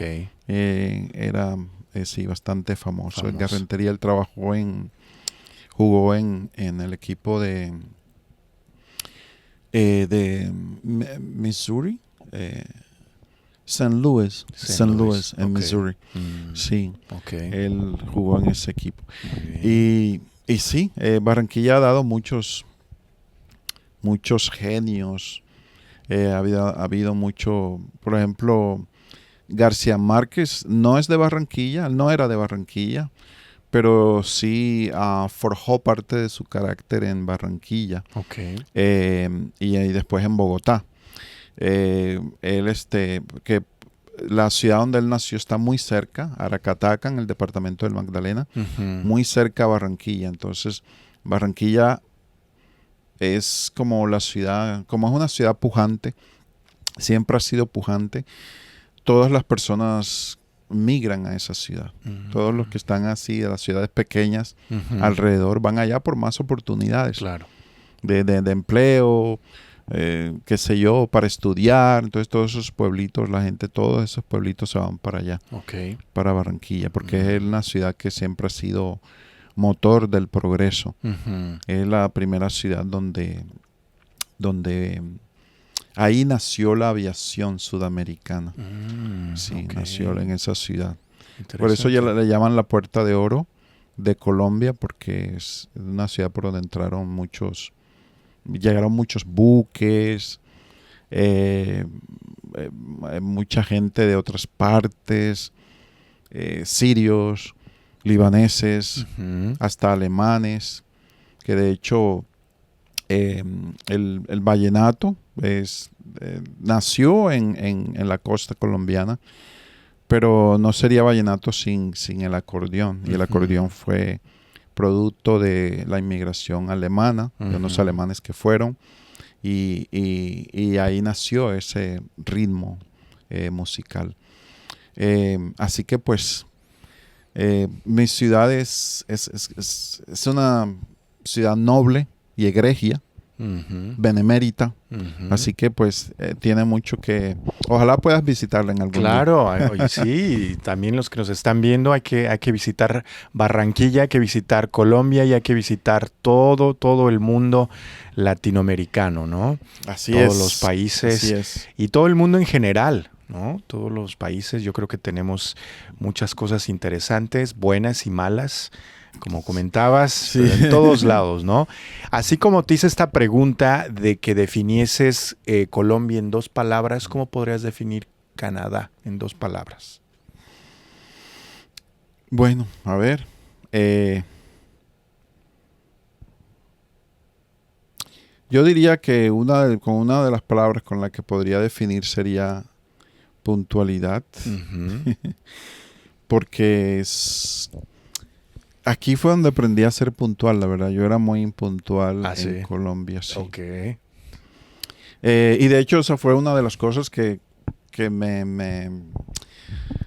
Era, sí, bastante famoso. Edgar Rentería, él jugó en el equipo de Missouri. St. Louis, en Missouri. Sí, él jugó en ese equipo. Y sí, Barranquilla ha dado muchos genios. Ha habido mucho, por ejemplo, García Márquez no es de Barranquilla, no era de Barranquilla, pero sí forjó parte de su carácter en Barranquilla. Y después en Bogotá. Que la ciudad donde él nació está muy cerca, Aracataca, en el departamento del Magdalena, muy cerca a Barranquilla. Entonces, Barranquilla es como la ciudad, como es una ciudad pujante, siempre ha sido pujante. Todas las personas migran a esa ciudad. Todos los que están así de las ciudades pequeñas alrededor van allá por más oportunidades. Claro. De empleo, qué sé yo, para estudiar. Entonces todos esos pueblitos, todos esos pueblitos se van para allá, para Barranquilla, porque es una ciudad que siempre ha sido motor del progreso. Es la primera ciudad donde ahí nació la aviación sudamericana. Nació en esa ciudad. Por eso ya le llaman la Puerta de Oro de Colombia, porque es una ciudad por donde llegaron muchos buques, mucha gente de otras partes, sirios, libaneses, hasta alemanes, que de hecho el vallenato nació en la costa colombiana, pero no sería vallenato sin el acordeón, y el acordeón fue producto de la inmigración alemana, de unos alemanes que fueron, y ahí nació ese ritmo musical. Así que pues mi ciudad es una ciudad noble y egregia, benemérita, así que pues tiene mucho que, ojalá puedas visitarla en algún día. Claro, oye, sí, también los que nos están viendo hay que visitar Barranquilla, hay que visitar Colombia y hay que visitar todo el mundo latinoamericano, ¿no? Todos los países y todo el mundo en general, ¿no? Todos los países, yo creo que tenemos muchas cosas interesantes, buenas y malas, como comentabas, en todos lados, ¿no? Así como te hice esta pregunta de que definieses Colombia en 2 palabras, ¿cómo podrías definir Canadá en 2 palabras? Bueno, a ver. Yo diría que con una de las palabras con la que podría definir sería puntualidad. Porque aquí fue donde aprendí a ser puntual, la verdad. Yo era muy impuntual en Colombia, sí. Y de hecho esa fue una de las cosas que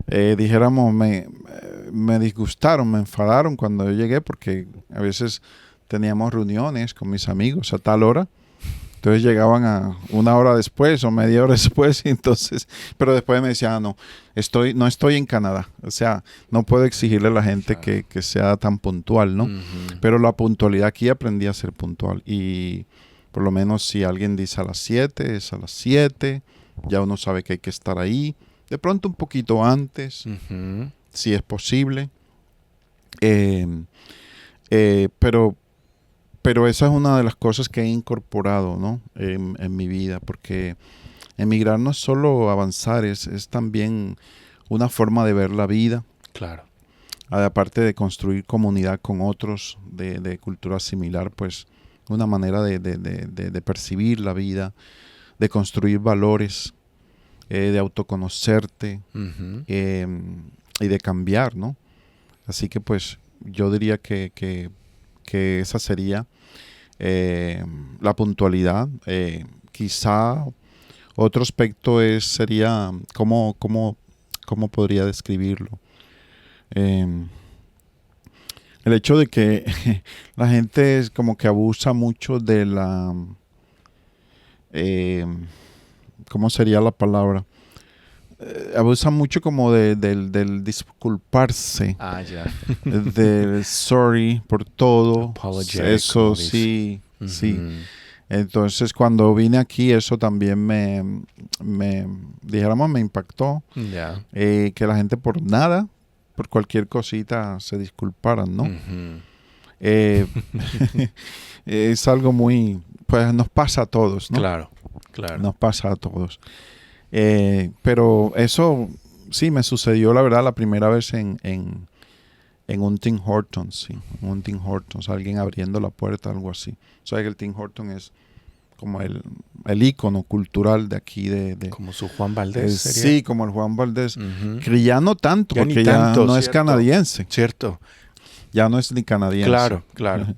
dijéramos, me disgustaron, me enfadaron cuando yo llegué, porque a veces teníamos reuniones con mis amigos a tal hora. Entonces llegaban a una hora después o media hora después, y entonces, pero después me decían, no estoy en Canadá. O sea, no puedo exigirle a la gente que sea tan puntual, ¿no? Pero la puntualidad aquí aprendí a ser puntual. Y por lo menos si alguien dice a las 7, es a las 7. Ya uno sabe que hay que estar ahí. De pronto un poquito antes, si es posible. Pero esa es una de las cosas que he incorporado, ¿no? en mi vida, porque emigrar no es solo avanzar, es también una forma de ver la vida. Claro. Aparte de construir comunidad con otros de cultura similar, pues una manera de percibir la vida, de construir valores, de autoconocerte y de cambiar, ¿no? Así que pues yo diría que esa sería la puntualidad. Quizá otro aspecto sería cómo podría describirlo. El hecho de que la gente es como que abusa mucho de la... ¿cómo sería la palabra? Abusa mucho como del disculparse. Ya. Del sorry por todo. Apologetic, Eso sí, sí. Entonces cuando vine aquí eso también me impactó. Yeah. Que la gente por nada, por cualquier cosita se disculparan, ¿no? Es algo muy... Pues nos pasa a todos, ¿no? Claro. Nos pasa a todos. Pero eso sí me sucedió, la verdad, la primera vez en un Tim Hortons, sí. Un Tim Hortons, alguien abriendo la puerta, algo así. O sea que el Tim Hortons es como el ícono cultural de aquí. Como su Juan Valdés. Sí, como el Juan Valdés. Que ya no tanto, ya porque tanto, ya no ¿cierto? es canadiense. Cierto. Ya no es ni canadiense. Claro.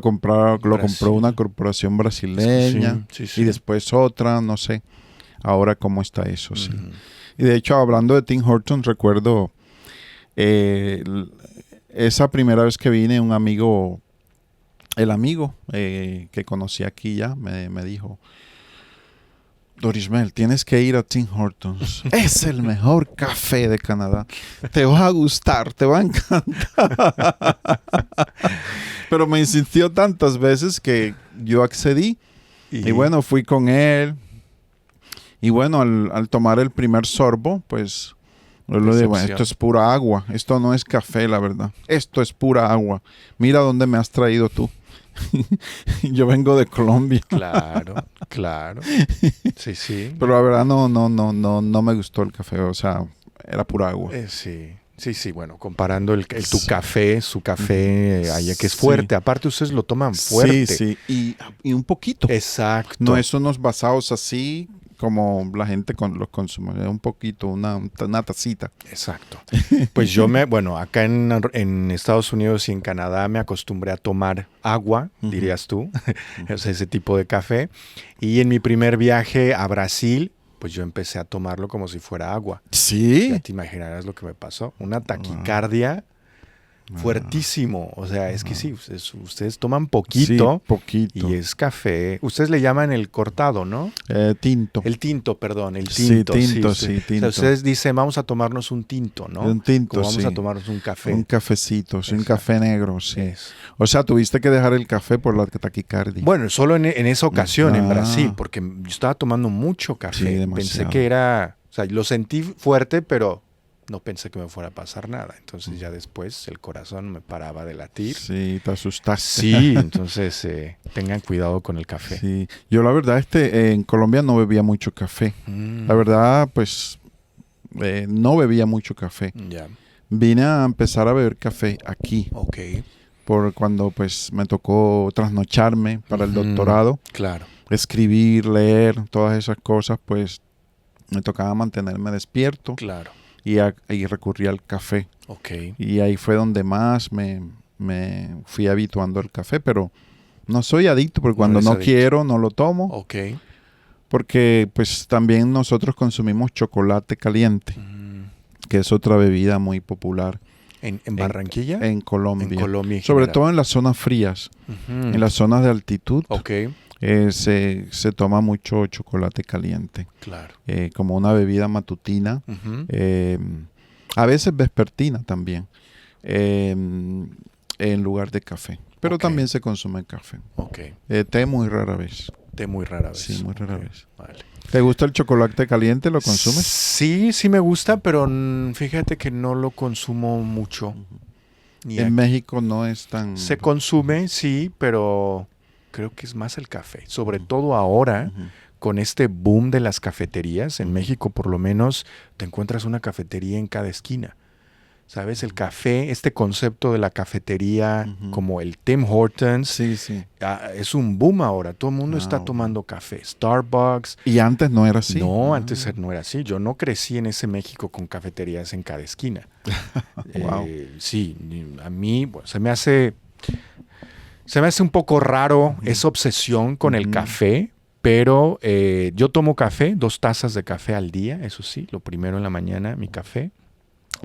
Compró una corporación brasileña. Sí. Y después otra, no sé. Ahora cómo está eso, sí. Y de hecho, hablando de Tim Hortons, recuerdo esa primera vez que vine, el amigo que conocí aquí ya, me dijo, Dorismel, tienes que ir a Tim Hortons. Es el mejor café de Canadá. Te va a gustar, te va a encantar. Pero me insistió tantas veces que yo accedí. Y bueno, fui con él. Y bueno, al tomar el primer sorbo, pues yo le digo, esto es pura agua. Esto no es café, la verdad. Esto es pura agua. Mira dónde me has traído tú. Yo vengo de Colombia. Claro. Sí. Pero la verdad no me gustó el café. O sea, era pura agua. Sí. Bueno, comparando tu café, su café allá que es fuerte. Aparte ustedes lo toman fuerte. Sí. Y un poquito. Exacto. No es unos vasados así como la gente los consume. Es un poquito, una tacita. Exacto. Pues acá en Estados Unidos y en Canadá me acostumbré a tomar agua, dirías tú, o sea, ese tipo de café. Y en mi primer viaje a Brasil, pues yo empecé a tomarlo como si fuera agua. ¿Sí? Ya te imaginarás lo que me pasó. Una taquicardia fuertísimo. O sea, es que sí, ustedes toman poquito. Sí, poquito. Y es café. Ustedes le llaman el cortado, ¿no? Tinto. El tinto. Sí, tinto. O sea, ustedes dicen, vamos a tomarnos un tinto, ¿no? Un tinto, como vamos a tomarnos un café. Un cafecito, un café negro, sí. O sea, tuviste que dejar el café por la taquicardia. Bueno, solo en esa ocasión en Brasil, porque yo estaba tomando mucho café. Sí, pensé que era... O sea, lo sentí fuerte, pero... No pensé que me fuera a pasar nada. Entonces ya después el corazón me paraba de latir. Sí, te asustaste. Sí, entonces tengan cuidado con el café. Sí, yo la verdad en Colombia no bebía mucho café. La verdad, pues no bebía mucho café. Ya. Vine a empezar a beber café aquí. Ok. Por cuando pues me tocó trasnocharme para el doctorado. Claro. Escribir, leer, todas esas cosas, pues me tocaba mantenerme despierto. Claro. Y recurrí al café. Ok. Y ahí fue donde más me fui habituando al café, pero no soy adicto, porque cuando no quiero no lo tomo. Ok. Porque pues también nosotros consumimos chocolate caliente. que es otra bebida muy popular ¿En Barranquilla? en Colombia. En Colombia en Sobre general. todo en las zonas frías, Ujú. en las zonas de altitud, Ok, se toma mucho chocolate caliente, claro. como una bebida matutina, Ujú. a veces vespertina también, en lugar de café. Pero Ok. también se consume café. Ok, Té muy rara vez. té muy rara vez. Sí, muy rara Ok, vez. vale. ¿Te gusta el chocolate caliente? ¿Lo consumes? Sí, sí me gusta, pero fíjate que no lo consumo mucho. Ni En aquí. México no es tan... Se consume, sí, pero creo que es más el café. Sobre todo ahora, Ujú. con este boom de las cafeterías. En Ujú. México, por lo menos, te encuentras una cafetería en cada esquina. ¿Sabes? El café, este concepto de la cafetería, Ujú. como el Tim Hortons, Sí, sí. es un boom ahora. Todo el mundo está Bueno. tomando café. Starbucks. Y antes no era así. No, Ah. antes no era así. Yo no crecí en ese México con cafeterías en cada esquina. Wow. Sí, a mí bueno, se me hace un poco raro Ujú. esa obsesión con el Ujú. café, pero yo tomo café, 2 tazas de café al día, eso sí, lo primero en la mañana, mi café.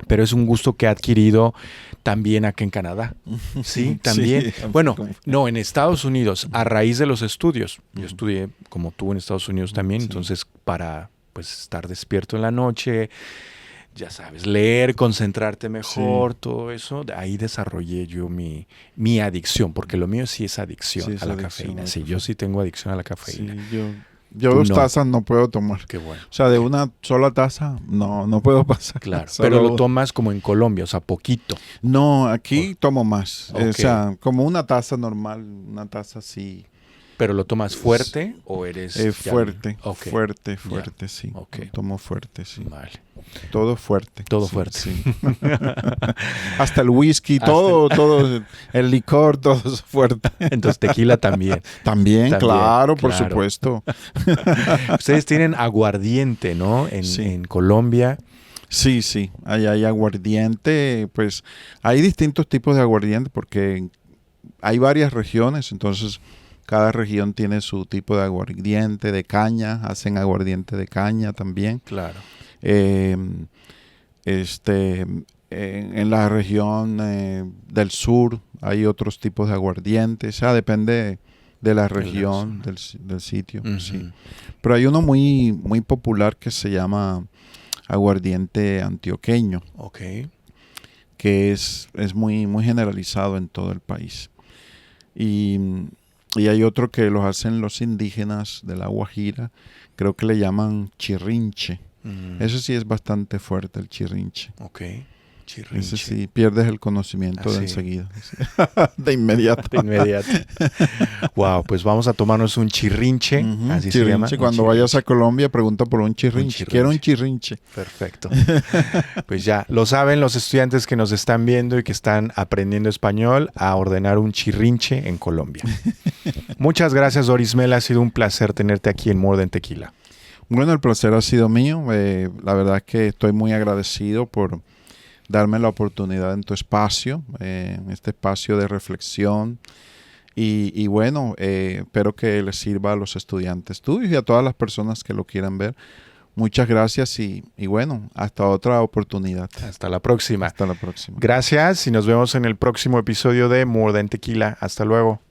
Pero es un gusto que he adquirido también acá en Canadá. Sí, también. Sí, Bueno, como- no, en Estados Unidos, a raíz de los estudios. Yo Ujú. estudié como tú en Estados Unidos también, Sí. entonces para pues estar despierto en la noche, ya sabes, leer, concentrarte mejor, todo eso, de ahí desarrollé yo mi adicción, porque lo mío sí es adicción Sí, es a la adicción cafeína. al Sí, café. yo sí tengo adicción a la cafeína. Sí, yo Tú 2 no. tazas no puedo tomar. Qué bueno. O sea, de una sola taza, no puedo pasar. Claro, Solo- pero lo tomas como en Colombia, o sea, poquito. No, aquí tomo más. Ok. O sea, como una taza normal, una taza así. ¿Pero lo tomas fuerte o eres ya- Fuerte, Ok, fuerte, sí. Ok. Lo tomo fuerte, sí. Vale. Todo fuerte. Todo sí, fuerte. sí. Hasta el whisky, Hasta todo, el licor, todo es fuerte. Entonces tequila también. También, También, claro, por claro. supuesto. Ustedes tienen aguardiente, ¿no? Sí. En Colombia. Sí, sí, hay aguardiente, pues hay distintos tipos de aguardiente porque hay varias regiones, entonces cada región tiene su tipo de aguardiente de caña, hacen aguardiente de caña también. Claro. Eh, en la región del sur hay otros tipos de aguardiente, o sea, depende de la región, zona. del sitio, Ujú. sí. Pero hay uno muy popular que se llama aguardiente antioqueño, Ok. que es muy generalizado en todo el país. Y hay otro que los hacen los indígenas de la Guajira, creo que le llaman chirrinche. Ese sí es bastante fuerte, el chirrinche. Ok. Ese Chirrinche. sí, pierdes el conocimiento Ah, de sí. enseguida. De inmediato. De inmediato. Wow, pues vamos a tomarnos un chirrinche, Ujú, así se llama. chirrinche. Un Cuando chirrinche. vayas a Colombia, pregunta por un chirrinche. chirrinche. Quiero un chirrinche. Perfecto. Pues ya, lo saben los estudiantes que nos están viendo y que están aprendiendo español a ordenar un chirrinche en Colombia. Muchas gracias, Dorismel. Ha sido un placer tenerte aquí en More Than Tequila. Bueno, el placer ha sido mío. La verdad es que estoy muy agradecido por darme la oportunidad en tu espacio, en este espacio de reflexión. Y bueno, espero que les sirva a los estudiantes tuyos y a todas las personas que lo quieran ver. Muchas gracias y bueno, hasta otra oportunidad. Hasta la próxima. Hasta la próxima. Gracias y nos vemos en el próximo episodio de More Than Tequila. Hasta luego.